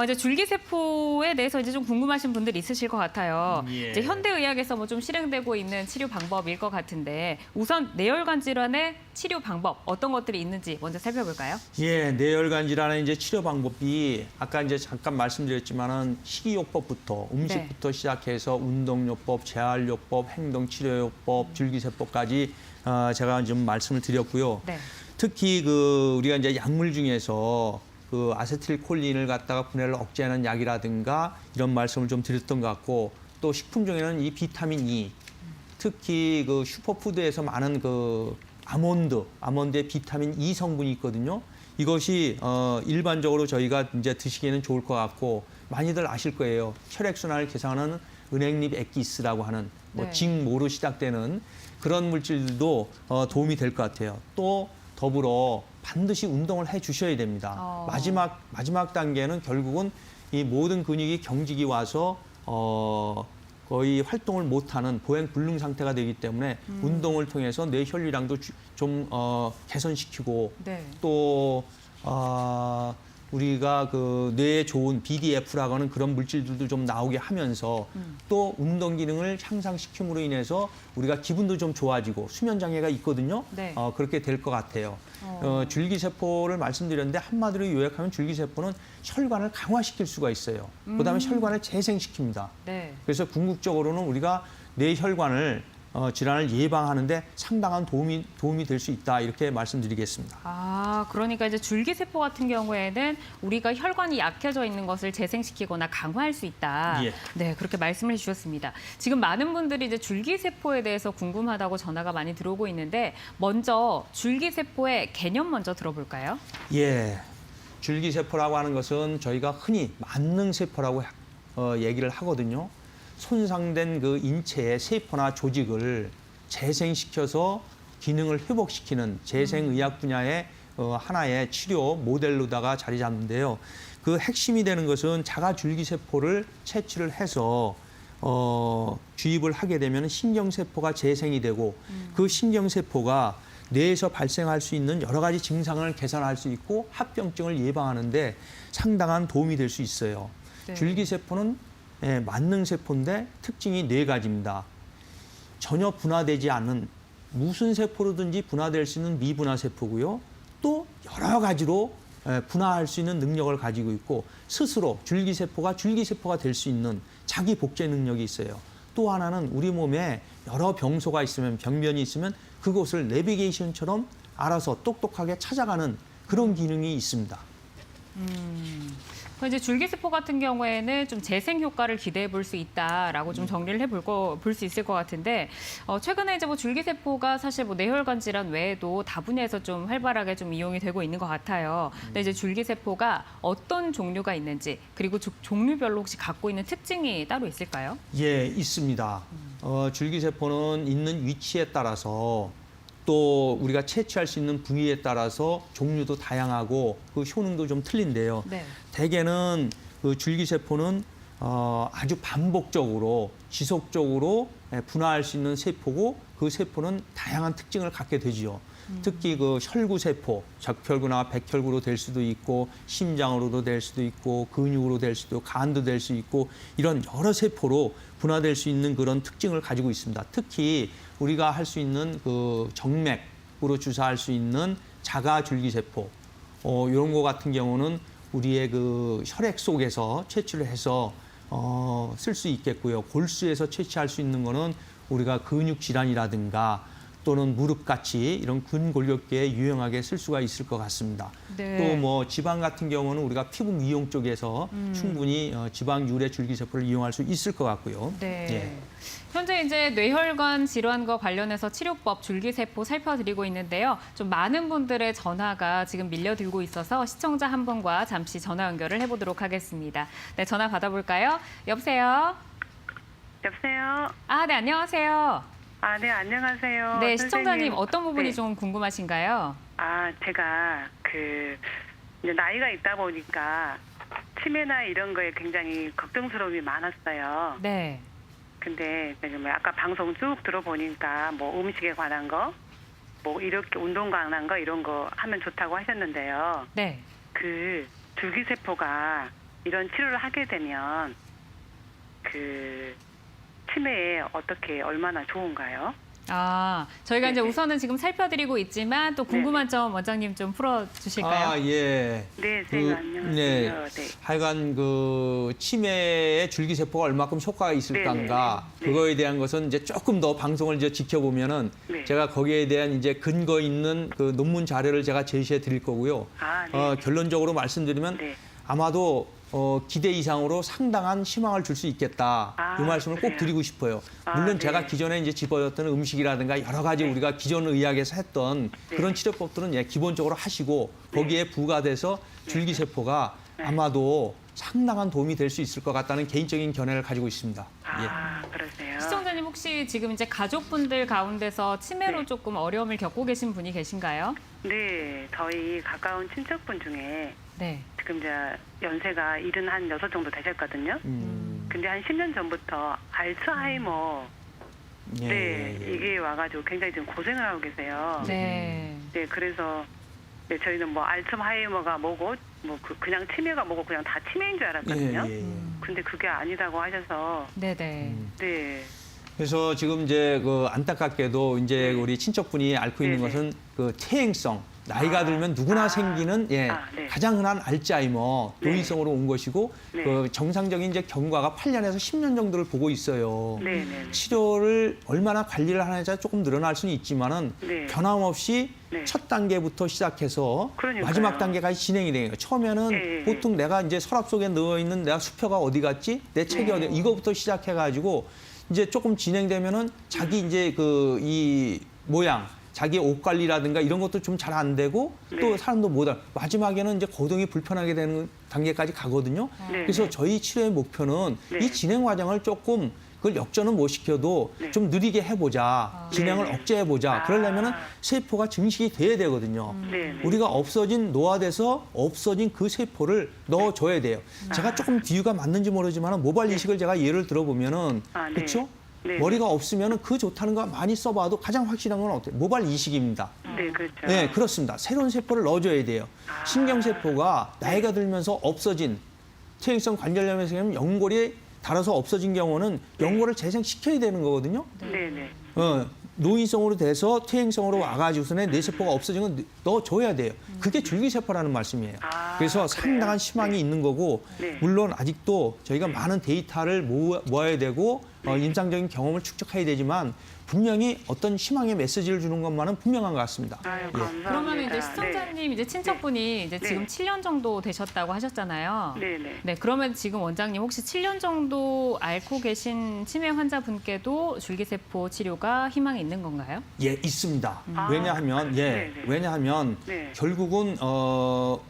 이제 줄기세포에 대해서 이제 좀 궁금하신 분들 있으실 것 같아요. 예. 이제 현대의학에서 좀 실행되고 있는 치료 방법일 것 같은데 우선 뇌혈관 질환의 치료 방법 어떤 것들이 있는지 먼저 살펴볼까요? 예, 뇌혈관 질환의 이제 치료 방법이 아까 이제 잠깐 말씀드렸지만은 식이요법부터 음식부터 시작해서 운동요법, 재활요법, 행동치료요법, 줄기세포까지 제가 좀 말씀을 드렸고요. 네. 특히 우리가 이제 약물 중에서 아세틸콜린을 갖다가 분해를 억제하는 약이라든가 이런 말씀을 좀 드렸던 것 같고 또 식품 중에는 이 비타민 E, 특히 슈퍼푸드에서 많은 아몬드에 비타민 E 성분이 있거든요. 이것이 일반적으로 저희가 이제 드시기에는 좋을 것 같고 많이들 아실 거예요. 혈액순환을 개선하는 은행잎 액기스라고 하는 네. 징모로 시작되는 그런 물질들도 도움이 될 것 같아요. 또 더불어 반드시 운동을 해 주셔야 됩니다. 마지막 단계는 결국은 이 모든 근육이 경직이 와서 거의 활동을 못하는 보행불능 상태가 되기 때문에 운동을 통해서 뇌 혈류량도 좀 개선시키고 네. 또 우리가 뇌에 좋은 BDF라고 하는 그런 물질들도 좀 나오게 하면서 또 운동 기능을 향상시킴으로 인해서 우리가 기분도 좀 좋아지고 수면 장애가 있거든요. 네. 그렇게 될 것 같아요. 줄기세포를 말씀드렸는데 한마디로 요약하면 줄기세포는 혈관을 강화시킬 수가 있어요. 그다음에 혈관을 재생시킵니다. 네. 그래서 궁극적으로는 우리가 뇌 혈관을 질환을 예방하는데 상당한 도움이 될 수 있다 이렇게 말씀드리겠습니다. 그러니까 이제 줄기세포 같은 경우에는 우리가 혈관이 약해져 있는 것을 재생시키거나 강화할 수 있다. 예. 네, 그렇게 말씀을 해주셨습니다. 지금 많은 분들이 이제 줄기세포에 대해서 궁금하다고 전화가 많이 들어오고 있는데 먼저 줄기세포의 개념 먼저 들어볼까요? 예, 줄기세포라고 하는 것은 저희가 흔히 만능세포라고 얘기를 하거든요. 손상된 인체의 세포나 조직을 재생시켜서 기능을 회복시키는 재생의학 분야의 하나의 치료 모델로다가 자리 잡는데요. 그 핵심이 되는 것은 자가줄기세포를 채취를 해서 주입을 하게 되면 신경세포가 재생이 되고 그 신경세포가 뇌에서 발생할 수 있는 여러 가지 증상을 개선할 수 있고 합병증을 예방하는 데 상당한 도움이 될 수 있어요. 네. 줄기세포는 만능세포인데 특징이 4가지입니다. 전혀 분화되지 않는 무슨 세포로든지 분화될 수 있는 미분화세포고요. 또 여러 가지로 분화할 수 있는 능력을 가지고 있고 스스로 줄기세포가 될 수 있는 자기 복제 능력이 있어요. 또 하나는 우리 몸에 여러 병소가 있으면 병변이 있으면 그곳을 내비게이션처럼 알아서 똑똑하게 찾아가는 그런 기능이 있습니다. 이제 줄기세포 같은 경우에는 좀 재생 효과를 기대해 볼 수 있다라고 좀 정리를 볼 수 있을 것 같은데 최근에 이제 줄기세포가 사실 뇌혈관 질환 외에도 다분야에서 좀 활발하게 좀 이용이 되고 있는 것 같아요. 근데 이제 줄기세포가 어떤 종류가 있는지 그리고 종류별로 혹시 갖고 있는 특징이 따로 있을까요? 예, 있습니다. 줄기세포는 있는 위치에 따라서 또 우리가 채취할 수 있는 부위에 따라서 종류도 다양하고 그 효능도 좀 틀린데요. 네. 대개는 줄기세포는 아주 반복적으로 지속적으로 분화할 수 있는 세포고 그 세포는 다양한 특징을 갖게 되지요. 특히 혈구세포, 적혈구나 백혈구로 될 수도 있고 심장으로도 될 수도 있고 근육으로 될 수도 있고 간도 될 수 있고 이런 여러 세포로 분화될 수 있는 그런 특징을 가지고 있습니다. 특히 우리가 할 수 있는 정맥으로 주사할 수 있는 자가줄기세포 이런 거 같은 경우는 우리의 혈액 속에서 채취를 해서 쓸 수 있겠고요. 골수에서 채취할 수 있는 거는 우리가 근육 질환이라든가 또는 무릎같이 이런 근골격계에 유용하게 쓸 수가 있을 것 같습니다. 네. 또 뭐 지방 같은 경우는 우리가 피부 미용 쪽에서 충분히 지방 유래 줄기세포를 이용할 수 있을 것 같고요. 네. 예. 현재 이제 뇌혈관 질환과 관련해서 치료법 줄기세포 살펴드리고 있는데요. 좀 많은 분들의 전화가 지금 밀려들고 있어서 시청자 한 분과 잠시 전화 연결을 해보도록 하겠습니다. 네, 전화 받아볼까요? 여보세요? 여보세요? 아, 네, 안녕하세요. 아, 네, 안녕하세요. 네, 선생님. 시청자님 어떤 부분이 네. 좀 궁금하신가요? 아, 제가 이제 나이가 있다 보니까 치매나 이런 거에 굉장히 걱정스러움이 많았어요. 네. 근데 뭐 아까 방송 쭉 들어보니까 뭐 음식에 관한 거, 뭐 이렇게 운동 관한 거 이런 거 하면 좋다고 하셨는데요. 네. 그 줄기세포가 이런 치료를 하게 되면 그 치매에 어떻게 얼마나 좋은가요? 아, 저희가 이제 네네. 우선은 지금 살펴드리고 있지만 또 궁금한 점 원장님 좀 풀어주실까요? 아, 예. 네, 그, 선생님 안녕하세요. 네. 네. 하여간 그 치매의 줄기세포가 얼마큼 효과가 있을까인가 네네네. 그거에 대한 것은 이제 조금 더 방송을 이제 지켜보면은 네. 제가 거기에 대한 이제 근거 있는 그 논문 자료를 제가 제시해 드릴 거고요. 아, 네. 결론적으로 말씀드리면 네. 아마도 기대 이상으로 상당한 희망을 줄 수 있겠다. 아, 이 말씀을 꼭 그래요? 드리고 싶어요. 아, 물론 네. 제가 기존에 이제 집어줬던 음식이라든가 여러 가지 네. 우리가 기존 의학에서 했던 네. 그런 치료법들은 예, 기본적으로 하시고 거기에 부과돼서 줄기세포가 네. 아마도 상당한 도움이 될 수 있을 것 같다는 개인적인 견해를 가지고 있습니다. 예. 아, 그러세요? 시청자님 혹시 지금 이제 가족분들 가운데서 치매로 네. 조금 어려움을 겪고 계신 분이 계신가요? 네, 저희 가까운 친척분 중에 네. 지금 이제 연세가 76 정도 되셨거든요. 근데 한 10년 전부터 알츠하이머 예. 네, 이게 와가지고 굉장히 지금 고생을 하고 계세요. 네. 네, 그래서 네, 저희는 뭐 알츠하이머가 뭐고 뭐 그냥 치매가 뭐고 그냥 다 치매인 줄 알았거든요. 예, 예. 근데 그게 아니다고 하셔서 네네. 네, 그래서 지금 이제 그 안타깝게도 이제 우리 친척분이 앓고 있는 네네. 것은 그 퇴행성 나이가 들면 누구나 생기는 예, 네. 가장 흔한 알츠하이머 네. 노인성으로 온 것이고 네. 그 정상적인 이제 경과가 8년에서 10년 정도를 보고 있어요. 네, 네, 치료를 얼마나 관리를 하느냐에 조금 늘어날 수는 있지만은 네. 변함없이 네. 첫 단계부터 시작해서 그러니까요. 마지막 단계까지 진행이 돼요. 처음에는 네. 보통 내가 이제 서랍 속에 넣어 있는 내가 수표가 어디 갔지? 내 책이 네. 어디? 이거부터 시작해 가지고 이제 조금 진행되면은 자기 이제 그 이 모양 자기 옷 관리라든가 이런 것도 좀 잘 안 되고 네. 또 사람도 못 알. 마지막에는 이제 거동이 불편하게 되는 단계까지 가거든요. 네. 그래서 저희 치료의 목표는 네. 이 진행 과정을 조금 그걸 역전은 못 시켜도 네. 좀 느리게 해보자. 진행을 네. 억제해보자. 아. 그러려면은 세포가 증식이 돼야 되거든요. 네, 네. 우리가 노화돼서 없어진 그 세포를 넣어줘야 돼요. 제가 조금 비유가 맞는지 모르지만 모발 이식을 제가 예를 들어보면은 아, 네. 그렇죠? 네. 머리가 없으면은 그 좋다는 거 많이 써봐도 가장 확실한 건 어때요? 모발 이식입니다. 네, 그렇죠. 네, 그렇습니다. 새로운 세포를 넣어줘야 돼요. 신경세포가 나이가 들면서 없어진 퇴행성 관절염에서 연골이 닳아서 없어진 경우는 연골을 재생시켜야 되는 거거든요. 네, 네. 노인성으로 돼서 퇴행성으로 와가지고서는 뇌세포가 없어진 건 넣어줘야 돼요. 그게 줄기세포라는 말씀이에요. 아, 그래서 그래요? 상당한 희망이 네. 있는 거고 네. 물론 아직도 저희가 많은 데이터를 모아야 되고 임상적인 경험을 축적해야 되지만 분명히 어떤 희망의 메시지를 주는 것만은 분명한 것 같습니다. 아유, 예. 감사합니다. 그러면 이제 시청자님 이제 친척분이 이제 지금 네. 7년 정도 되셨다고 하셨잖아요. 네, 네. 네, 그러면 지금 원장님 혹시 7년 정도 앓고 계신 치매 환자분께도 줄기세포 치료가 희망이 있는 건가요? 예, 있습니다. 아, 왜냐하면 네, 네. 왜냐하면 네. 결국은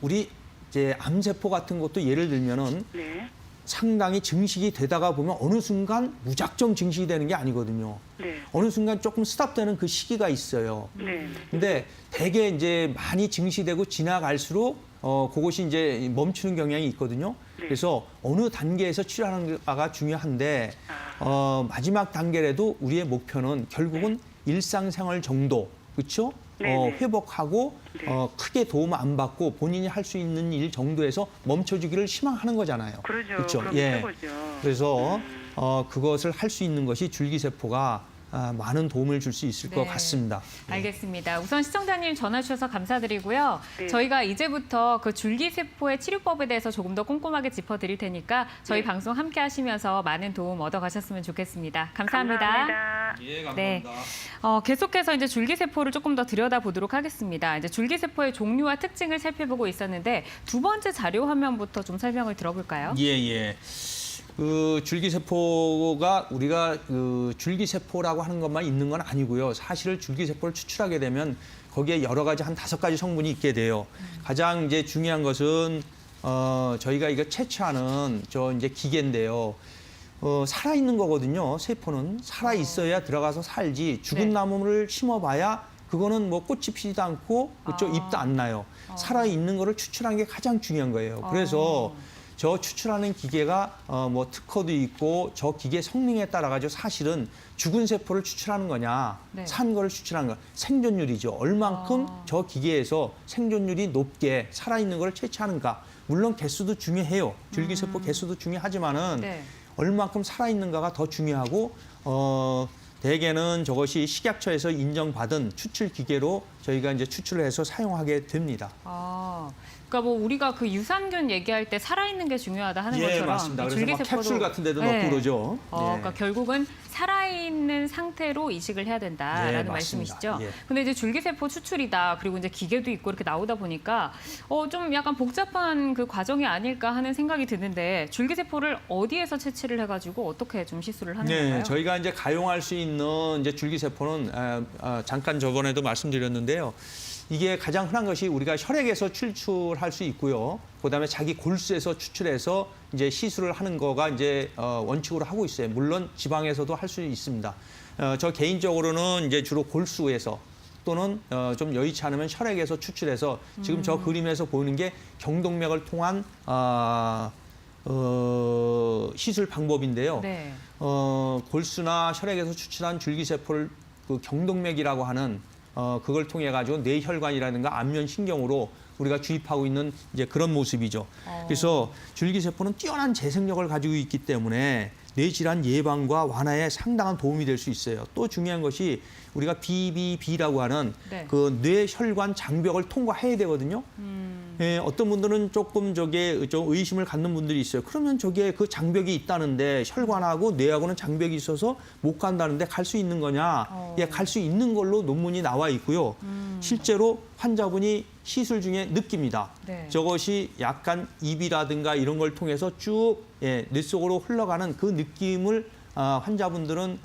우리 이제 암세포 같은 것도 예를 들면은 네. 상당히 증식이 되다가 보면 어느 순간 무작정 증식이 되는 게 아니거든요. 네. 어느 순간 조금 스탑되는 그 시기가 있어요. 네. 근데 대개 이제 많이 증식되고 지나갈수록 그것이 이제 멈추는 경향이 있거든요. 네. 그래서 어느 단계에서 치료하는 바가 중요한데 마지막 단계라도 우리의 목표는 결국은 일상생활 정도, 그렇죠? 네네. 회복하고 네. 크게 도움 안 받고 본인이 할 수 있는 일 정도에서 멈춰주기를 희망하는 거잖아요. 그러죠. 그렇죠? 그럼 예. 최고죠. 그래서 그것을 할 수 있는 것이 줄기세포가 많은 도움을 줄 수 있을 것 네. 같습니다. 알겠습니다. 우선 시청자님 전화 주셔서 감사드리고요. 네. 저희가 이제부터 그 줄기세포의 치료법에 대해서 조금 더 꼼꼼하게 짚어드릴 테니까 저희 네. 방송 함께 하시면서 많은 도움 얻어가셨으면 좋겠습니다. 감사합니다. 감사합니다. 예, 감사합니다. 계속해서 이제 줄기세포를 조금 더 들여다보도록 하겠습니다. 이제 줄기세포의 종류와 특징을 살펴보고 있었는데 두 번째 자료 화면부터 좀 설명을 들어볼까요? 예. 그 줄기세포가 우리가 그 줄기세포라고 하는 것만 있는 건 아니고요. 사실 줄기세포를 추출하게 되면 거기에 여러 가지 한 5가지 성분이 있게 돼요. 가장 이제 중요한 것은 저희가 이거 채취하는 이제 기계인데요. 살아있는 거거든요. 세포는 살아 있어야 들어가서 살지. 죽은 네. 나무를 심어봐야 그거는 뭐 꽃이 피지도 않고 그쪽 잎도 안 나요. 살아 있는 거를 추출하는 게 가장 중요한 거예요. 그래서 저 추출하는 기계가 뭐 특허도 있고 저 기계 성능에 따라 가지고 사실은 죽은 세포를 추출하는 거냐, 네. 산 거를 추출하는 거 생존율이죠. 얼만큼 저 기계에서 생존율이 높게 살아있는 거를 채취하는가. 물론 개수도 중요해요. 줄기세포 개수도 중요하지만은 네. 얼만큼 살아있는가가 더 중요하고 대개는 저것이 식약처에서 인정받은 추출 기계로 저희가 이제 추출을 해서 사용하게 됩니다. 그러니까 뭐 우리가 그 유산균 얘기할 때 살아있는 게 중요하다 하는 것처럼 맞습니다. 이 그래서 막 캡슐 같은 데도 넣고 그러죠. 그러니까 결국은 살아있는 상태로 이식을 해야 된다라는 맞습니다. 말씀이시죠. 예. 근데 이제 줄기세포 추출이다. 그리고 이제 기계도 있고 이렇게 나오다 보니까 좀 약간 복잡한 그 과정이 아닐까 하는 생각이 드는데 줄기세포를 어디에서 채취를 해가지고 어떻게 좀 시술을 하는 건가요? 저희가 이제 가용할 수 있는 이제 줄기세포는 잠깐 저번에도 말씀드렸는데요. 이게 가장 흔한 것이 우리가 혈액에서 추출할 수 있고요. 그다음에 자기 골수에서 추출해서 이제 시술을 하는 거가 이제 원칙으로 하고 있어요. 물론 지방에서도 할 수 있습니다. 저 개인적으로는 이제 주로 골수에서 또는 좀 여의치 않으면 혈액에서 추출해서 지금 저 그림에서 보이는 게 경동맥을 통한 시술 방법인데요. 네. 골수나 혈액에서 추출한 줄기세포를 그 경동맥이라고 하는 그걸 통해 가지고 뇌혈관이라든가 안면신경으로 우리가 주입하고 있는 이제 그런 모습이죠. 그래서 줄기세포는 뛰어난 재생력을 가지고 있기 때문에 뇌질환 예방과 완화에 상당한 도움이 될 수 있어요. 또 중요한 것이 우리가 BBB라고 하는 네. 그 뇌혈관 장벽을 통과해야 되거든요. 어떤 분들은 조금 좀 의심을 갖는 분들이 있어요. 그러면 저게 그 장벽이 있다는데 혈관하고 뇌하고는 장벽이 있어서 못 간다는데 갈 수 있는 거냐? 갈 수 있는 걸로 논문이 나와 있고요. 실제로 환자분이 시술 중에 느낍니다. 네. 저것이 약간 입이라든가 이런 걸 통해서 쭉 뇌 속으로 흘러가는 그 느낌을 환자분들은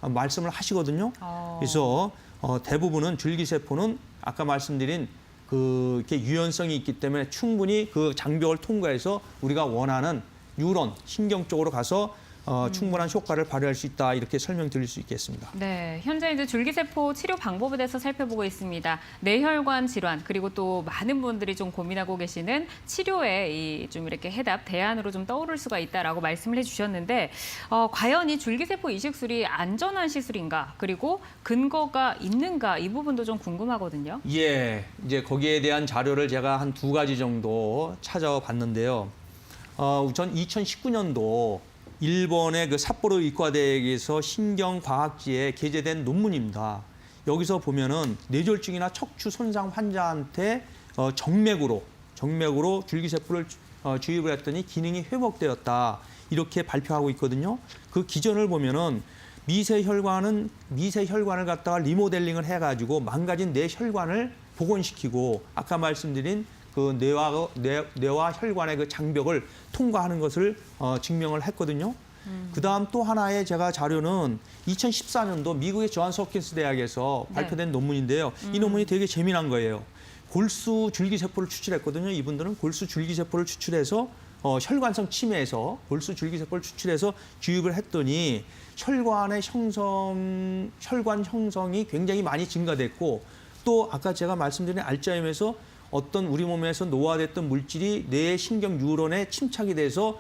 말씀을 하시거든요. 그래서 대부분은 줄기세포는 아까 말씀드린 이렇게 유연성이 있기 때문에 충분히 그 장벽을 통과해서 우리가 원하는 뉴런, 신경 쪽으로 가서 충분한 효과를 발휘할 수 있다 이렇게 설명드릴 수 있겠습니다. 네, 현재 이제 줄기세포 치료 방법에 대해서 살펴보고 있습니다. 뇌혈관 질환 그리고 또 많은 분들이 좀 고민하고 계시는 치료에 좀 이렇게 대안으로 좀 떠오를 수가 있다라고 말씀을 해주셨는데 과연 이 줄기세포 이식술이 안전한 시술인가 그리고 근거가 있는가 이 부분도 좀 궁금하거든요. 이제 거기에 대한 자료를 제가 한 2가지 정도 찾아봤는데요. 우선 2019년도 일본의 그 삿포로 의과대학에서 신경과학지에 게재된 논문입니다. 여기서 보면은 뇌졸중이나 척추 손상 환자한테 정맥으로 줄기세포를 주입을 했더니 기능이 회복되었다. 이렇게 발표하고 있거든요. 그 기전을 보면은 미세혈관을 갖다가 리모델링을 해가지고 망가진 뇌혈관을 복원시키고 아까 말씀드린 그 뇌와 혈관의 그 장벽을 통과하는 것을 증명을 했거든요. 그다음 또 하나의 제가 자료는 2014년도 미국의 존스 홉킨스 대학에서 발표된 논문인데요. 이 논문이 되게 재미난 거예요. 골수 줄기세포를 추출했거든요. 이분들은 골수 줄기세포를 추출해서 혈관성 치매에서 골수 줄기세포를 추출해서 주입을 했더니 혈관 형성이 굉장히 많이 증가됐고 또 아까 제가 말씀드린 알츠하이머에서 어떤 우리 몸에서 노화됐던 물질이 뇌의 신경 뉴런에 침착이 돼서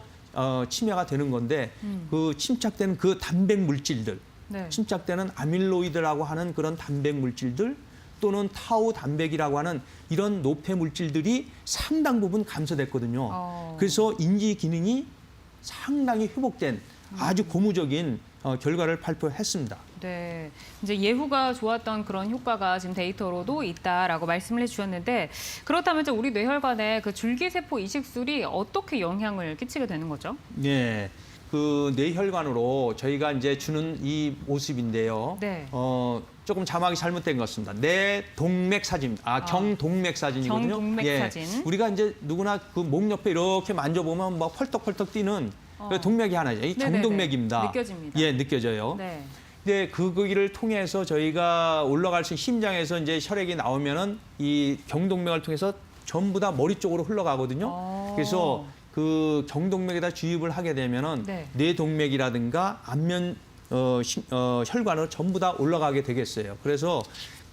치매가 되는 건데 그 침착되는 그 단백 물질들, 침착되는 아밀로이드라고 하는 그런 단백 물질들 또는 타우 단백이라고 하는 이런 노폐 물질들이 상당 부분 감소됐거든요. 그래서 인지 기능이 상당히 회복된 아주 고무적인 결과를 발표했습니다. 네, 이제 예후가 좋았던 그런 효과가 지금 데이터로도 있다라고 말씀을 해주셨는데 그렇다면 이제 우리 뇌혈관에 그 줄기세포 이식술이 어떻게 영향을 끼치게 되는 거죠? 네, 그 뇌혈관으로 저희가 이제 주는 이 모습인데요. 네. 조금 자막이 잘못된 것 같습니다. 뇌동맥 사진, 경동맥 사진이거든요. 경동맥 사진. 우리가 이제 누구나 그 목 옆에 이렇게 만져보면 막 펄떡펄떡 뛰는 그 동맥이 하나죠. 이 네네네. 경동맥입니다. 느껴집니다. 예, 느껴져요. 네. 근데 그 거기를 통해서 저희가 올라갈 수 심장에서 이제 혈액이 나오면은 이 경동맥을 통해서 전부 다 머리 쪽으로 흘러가거든요. 그래서 그 경동맥에다 주입을 하게 되면은 네. 뇌동맥이라든가 안면 혈관으로 전부 다 올라가게 되겠어요. 그래서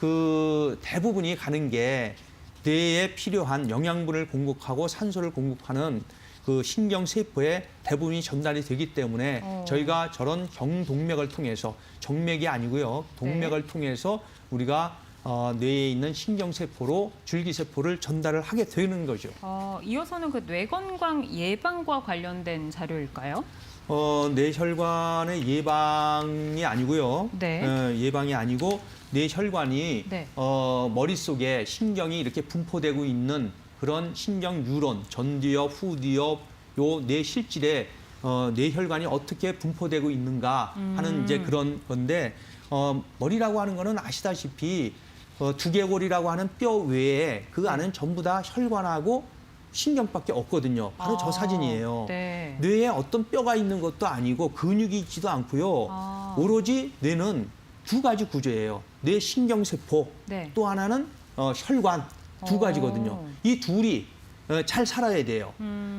그 대부분이 가는 게 뇌에 필요한 영양분을 공급하고 산소를 공급하는 그 신경세포에 대부분이 전달이 되기 때문에 저희가 저런 경동맥을 통해서 정맥이 아니고요. 동맥을 통해서 우리가 뇌에 있는 신경세포로 줄기세포를 전달을 하게 되는 거죠. 이어서는 그 뇌건강 예방과 관련된 자료일까요? 뇌혈관의 예방이 아니고요. 네. 예방이 아니고 뇌혈관이 네. 머릿속에 신경이 이렇게 분포되고 있는 그런 신경 뉴런, 전두엽, 후두엽, 요 뇌 실질에 뇌혈관이 어떻게 분포되고 있는가 하는 이제 그런 건데 머리라고 하는 거는 아시다시피 두개골이라고 하는 뼈 외에 그 안은 전부 다 혈관하고 신경밖에 없거든요. 바로 저 사진이에요. 네. 뇌에 어떤 뼈가 있는 것도 아니고 근육이 있지도 않고요. 오로지 뇌는 두 가지 구조예요. 뇌 신경세포, 네. 또 하나는 혈관 두 가지거든요. 이 둘이 잘 살아야 돼요.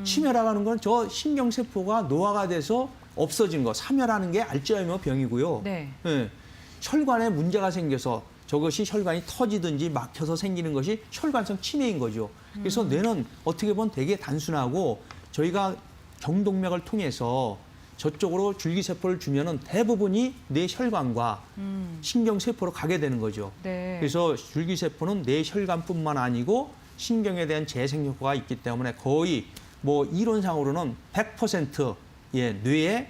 치매라고 하는 건 저 신경세포가 노화가 돼서 없어진 거. 사멸하는 게 알츠하이머 병이고요. 네. 예, 혈관에 문제가 생겨서 저것이 혈관이 터지든지 막혀서 생기는 것이 혈관성 치매인 거죠. 그래서 뇌는 어떻게 보면 되게 단순하고 저희가 경동맥을 통해서 저쪽으로 줄기세포를 주면은 대부분이 뇌 혈관과 신경세포로 가게 되는 거죠. 네. 그래서 줄기세포는 뇌 혈관뿐만 아니고 신경에 대한 재생 효과가 있기 때문에 거의 뭐 이론상으로는 100% 뇌에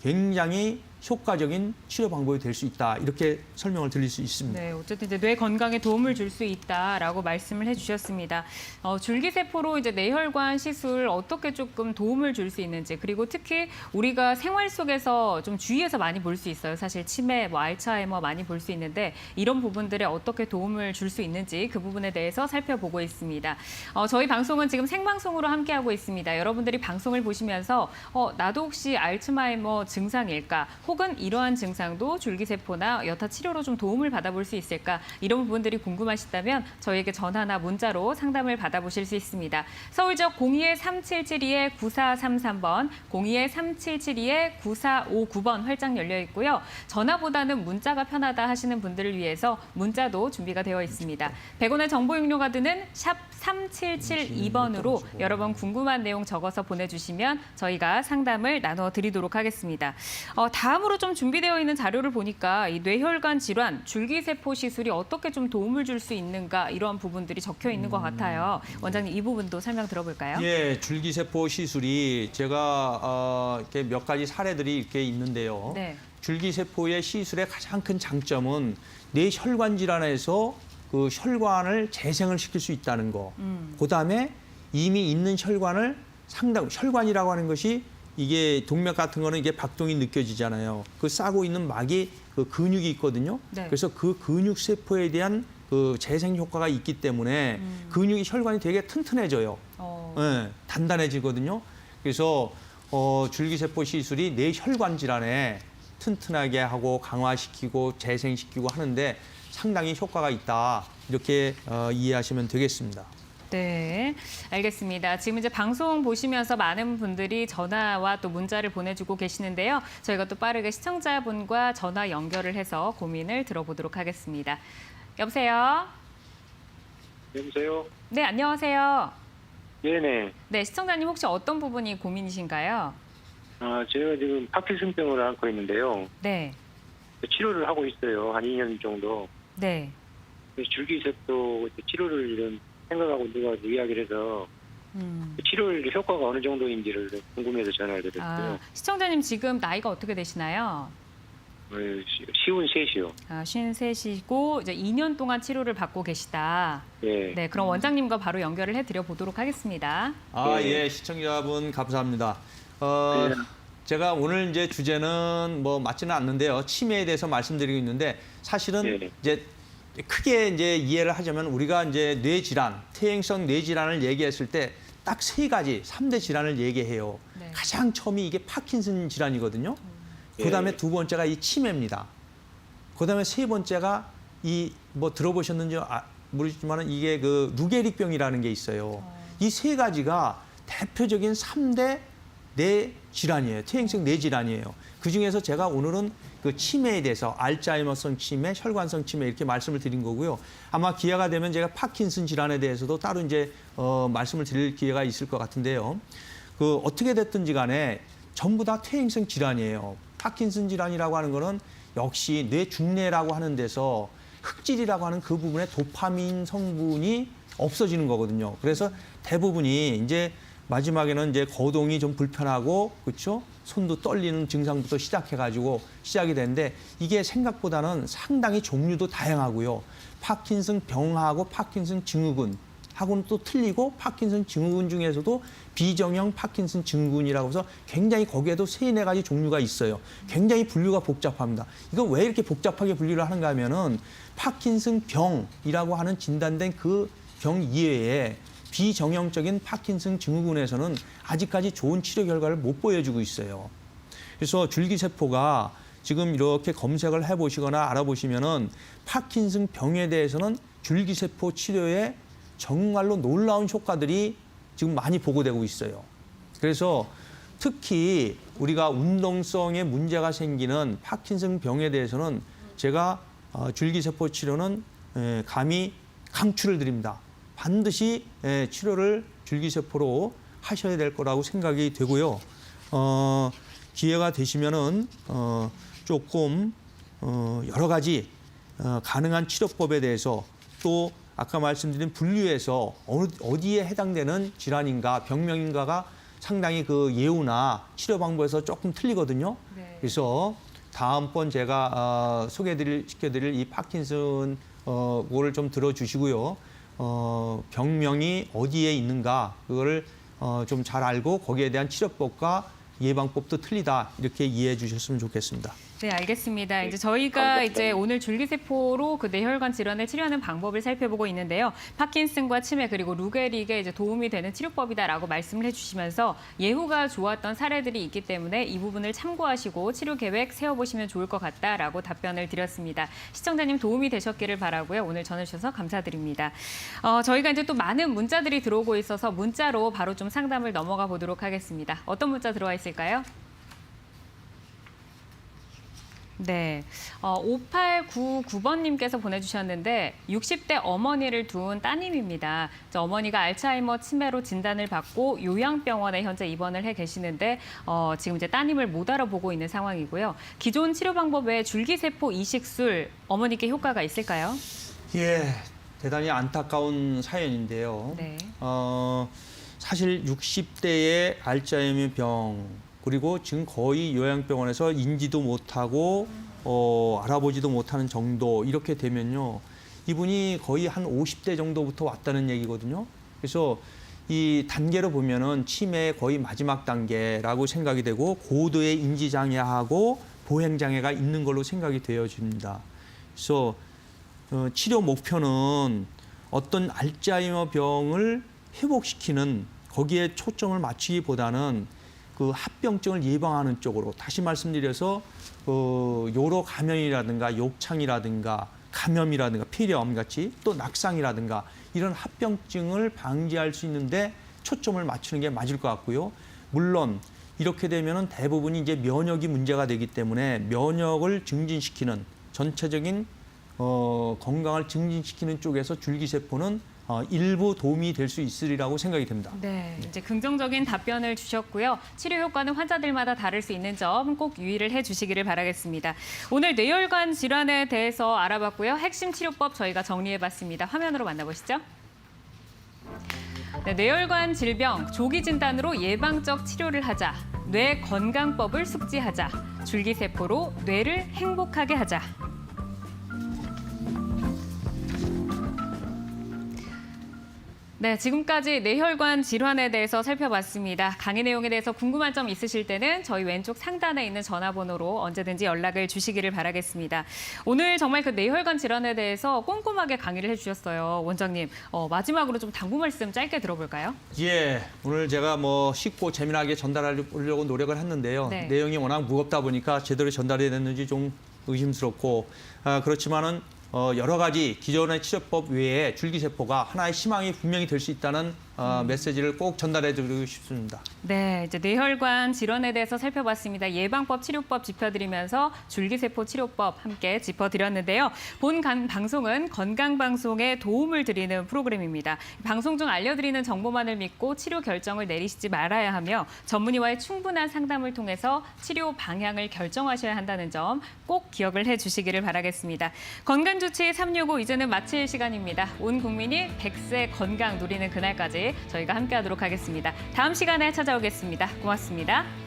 굉장히 효과적인 치료 방법이 될 수 있다. 이렇게 설명을 드릴 수 있습니다. 네, 어쨌든 이제 뇌 건강에 도움을 줄 수 있다라고 말씀을 해주셨습니다. 줄기세포로 이제 뇌혈관 시술 어떻게 조금 도움을 줄 수 있는지, 그리고 특히 우리가 생활 속에서 좀 주의해서 많이 볼 수 있어요. 사실 치매, 뭐 알츠하이머 많이 볼 수 있는데 이런 부분들에 어떻게 도움을 줄 수 있는지 그 부분에 대해서 살펴보고 있습니다. 저희 방송은 지금 생방송으로 함께하고 있습니다. 여러분들이 방송을 보시면서 나도 혹시 알츠하이머 증상일까? 혹은 이러한 증상도 줄기세포나 여타 치료로 좀 도움을 받아볼 수 있을까? 이런 부분들이 궁금하시다면 저희에게 전화나 문자로 상담을 받아보실 수 있습니다. 서울 지역 02-3772-9433번, 02-3772-9459번 활짝 열려 있고요. 전화보다는 문자가 편하다 하시는 분들을 위해서 문자도 준비가 되어 있습니다. 100원의 정보 용료가 드는 샵 3772번으로 여러 번 궁금한 내용 적어서 보내주시면 저희가 상담을 나눠드리도록 하겠습니다. 다음으로 좀 준비되어 있는 자료를 보니까 이 뇌혈관 질환, 줄기세포 시술이 어떻게 좀 도움을 줄 수 있는가 이러한 부분들이 적혀 있는 것 같아요. 원장님 이 부분도 설명 들어볼까요? 예, 줄기세포 시술이 제가 이렇게 몇 가지 사례들이 이렇게 있는데요. 네. 줄기세포의 시술의 가장 큰 장점은 뇌혈관 질환에서 그 혈관을 재생을 시킬 수 있다는 거. 그다음에 이미 있는 혈관을 혈관이라고 하는 것이 이게 동맥 같은 거는 이게 박동이 느껴지잖아요. 그 싸고 있는 막이 그 근육이 있거든요. 네. 그래서 그 근육 세포에 대한 그 재생 효과가 있기 때문에 근육이 혈관이 되게 튼튼해져요. 네, 단단해지거든요. 그래서 줄기세포 시술이 뇌 혈관 질환에 튼튼하게 하고 강화시키고 재생시키고 하는데 상당히 효과가 있다. 이렇게 이해하시면 되겠습니다. 네, 알겠습니다. 지금 이제 방송 보시면서 많은 분들이 전화와 또 문자를 보내주고 계시는데요. 저희가 또 빠르게 시청자분과 전화 연결을 해서 고민을 들어보도록 하겠습니다. 여보세요? 여보세요? 네, 안녕하세요. 네네. 네, 시청자님 혹시 어떤 부분이 고민이신가요? 제가 지금 파킨슨병을 앓고 있는데요. 네, 치료를 하고 있어요. 한 2년 정도. 네, 줄기세포 치료를 이런 생각하고 누가 이야기를 해서 치료율 효과가 어느 정도인지를 궁금해서 전화를 드렸고요. 시청자님 지금 나이가 어떻게 되시나요? 쉬운 셋이요. 53이시고 이제 2년 동안 치료를 받고 계시다. 네. 네, 그럼 원장님과 바로 연결을 해드려 보도록 하겠습니다. 예, 시청자분 감사합니다. 네. 제가 오늘 이제 주제는 뭐 맞지는 않는데요. 치매에 대해서 말씀드리고 있는데 사실은 네. 이제 크게 이제 이해를 하자면 우리가 이제 뇌질환, 퇴행성 뇌질환을 얘기했을 때 딱 3가지, 3대 질환을 얘기해요. 네. 가장 처음이 이게 파킨슨 질환이거든요. 그다음에 네. 2번째가 이 치매입니다. 그다음에 3번째가 이 뭐 들어보셨는지 모르겠지만 이게 그 루게릭병이라는 게 있어요. 이 3가지가 대표적인 3대 뇌 질환이에요. 퇴행성 뇌 질환이에요. 그 중에서 제가 오늘은 그 치매에 대해서 알츠하이머성 치매, 혈관성 치매 이렇게 말씀을 드린 거고요. 아마 기회가 되면 제가 파킨슨 질환에 대해서도 따로 이제 말씀을 드릴 기회가 있을 것 같은데요. 그 어떻게 됐든지 간에 전부 다 퇴행성 질환이에요. 파킨슨 질환이라고 하는 거는 역시 뇌 중뇌라고 하는 데서 흑질이라고 하는 그 부분에 도파민 성분이 없어지는 거거든요. 그래서 대부분이 이제 마지막에는 이제 거동이 좀 불편하고 그렇죠? 손도 떨리는 증상부터 시작해가지고 시작이 되는데 이게 생각보다는 상당히 종류도 다양하고요. 파킨슨 병하고 파킨슨 증후군 하고는 또 틀리고 파킨슨 증후군 중에서도 비정형 파킨슨 증후군이라고 해서 굉장히 거기에도 3-4가지 종류가 있어요. 굉장히 분류가 복잡합니다. 이거 왜 이렇게 복잡하게 분류를 하는가 하면은 파킨슨 병이라고 하는 진단된 그 병 이외에 비정형적인 파킨슨 증후군에서는 아직까지 좋은 치료 결과를 못 보여주고 있어요. 그래서 줄기세포가 지금 이렇게 검색을 해보시거나 알아보시면은 파킨슨 병에 대해서는 줄기세포 치료에 정말로 놀라운 효과들이 지금 많이 보고되고 있어요. 그래서 특히 우리가 운동성에 문제가 생기는 파킨슨 병에 대해서는 제가 줄기세포 치료는 감히 강추를 드립니다. 반드시 치료를 줄기세포로 하셔야 될 거라고 생각이 되고요. 기회가 되시면은 조금 여러 가지 가능한 치료법에 대해서 또 아까 말씀드린 분류에서 어디에 해당되는 질환인가 병명인가가 상당히 그 예우나 치료 방법에서 조금 틀리거든요. 네. 그래서 다음번 제가 시켜드릴 이 파킨슨 거를 좀 들어주시고요. 병명이 어디에 있는가 그거를 좀 잘 알고 거기에 대한 치료법과 예방법도 틀리다 이렇게 이해해 주셨으면 좋겠습니다. 네, 알겠습니다. 이제 저희가 이제 오늘 줄기세포로 그 뇌혈관 질환을 치료하는 방법을 살펴보고 있는데요. 파킨슨과 치매 그리고 루게릭에 이제 도움이 되는 치료법이다라고 말씀을 해주시면서 예후가 좋았던 사례들이 있기 때문에 이 부분을 참고하시고 치료 계획 세워보시면 좋을 것 같다라고 답변을 드렸습니다. 시청자님 도움이 되셨기를 바라고요. 오늘 전해주셔서 감사드립니다. 저희가 이제 또 많은 문자들이 들어오고 있어서 문자로 바로 좀 상담을 넘어가 보도록 하겠습니다. 어떤 문자 들어와 있을까요? 네, 5899번님께서 보내주셨는데 60대 어머니를 둔 따님입니다. 어머니가 알츠하이머 치매로 진단을 받고 요양병원에 현재 입원을 해 계시는데 지금 이제 따님을 못 알아보고 있는 상황이고요. 기존 치료 방법 외에 줄기세포 이식술 어머니께 효과가 있을까요? 예, 대단히 안타까운 사연인데요. 네. 사실 60대의 알츠하이머 병 그리고 지금 거의 요양병원에서 인지도 못하고 알아보지도 못하는 정도 이렇게 되면요. 이분이 거의 한 50대 정도부터 왔다는 얘기거든요. 그래서 이 단계로 보면은 치매의 거의 마지막 단계라고 생각이 되고 고도의 인지장애하고 보행장애가 있는 걸로 생각이 되어집니다. 그래서 치료 목표는 어떤 알츠하이머 병을 회복시키는 거기에 초점을 맞추기보다는 그 합병증을 예방하는 쪽으로 다시 말씀드려서 요로 감염이라든가 욕창이라든가 감염이라든가 폐렴 같이 또 낙상이라든가 이런 합병증을 방지할 수 있는데 초점을 맞추는 게 맞을 것 같고요. 물론 이렇게 되면은 대부분이 이제 면역이 문제가 되기 때문에 면역을 증진시키는 전체적인 건강을 증진시키는 쪽에서 줄기세포는 일부 도움이 될 수 있으리라고 생각이 됩니다. 네, 이제 긍정적인 답변을 주셨고요. 치료 효과는 환자들마다 다를 수 있는 점 꼭 유의를 해주시기를 바라겠습니다. 오늘 뇌혈관 질환에 대해서 알아봤고요. 핵심 치료법 저희가 정리해봤습니다. 화면으로 만나보시죠. 네, 뇌혈관 질병 조기 진단으로 예방적 치료를 하자. 뇌 건강법을 숙지하자. 줄기세포로 뇌를 행복하게 하자. 네, 지금까지 뇌혈관 질환에 대해서 살펴봤습니다. 강의 내용에 대해서 궁금한 점 있으실 때는 저희 왼쪽 상단에 있는 전화번호로 언제든지 연락을 주시기를 바라겠습니다. 오늘 정말 그 뇌혈관 질환에 대해서 꼼꼼하게 강의를 해주셨어요. 원장님, 마지막으로 좀 당부 말씀 짧게 들어볼까요? 예, 오늘 제가 쉽고 재미나게 전달하려고 노력을 했는데요. 네. 내용이 워낙 무겁다 보니까 제대로 전달이 됐는지 좀 의심스럽고 그렇지만은 여러 가지 기존의 치료법 외에 줄기세포가 하나의 희망이 분명히 될 수 있다는 메시지를 꼭 전달해드리고 싶습니다. 네, 이제 뇌혈관 질환에 대해서 살펴봤습니다. 예방법, 치료법 짚어드리면서 줄기세포 치료법 함께 짚어드렸는데요. 본 방송은 건강방송에 도움을 드리는 프로그램입니다. 방송 중 알려드리는 정보만을 믿고 치료 결정을 내리시지 말아야 하며 전문의와의 충분한 상담을 통해서 치료 방향을 결정하셔야 한다는 점 꼭 기억을 해주시기를 바라겠습니다. 건강주치 365 이제는 마칠 시간입니다. 온 국민이 100세 건강 누리는 그날까지 저희가 함께하도록 하겠습니다. 다음 시간에 찾아오겠습니다. 고맙습니다.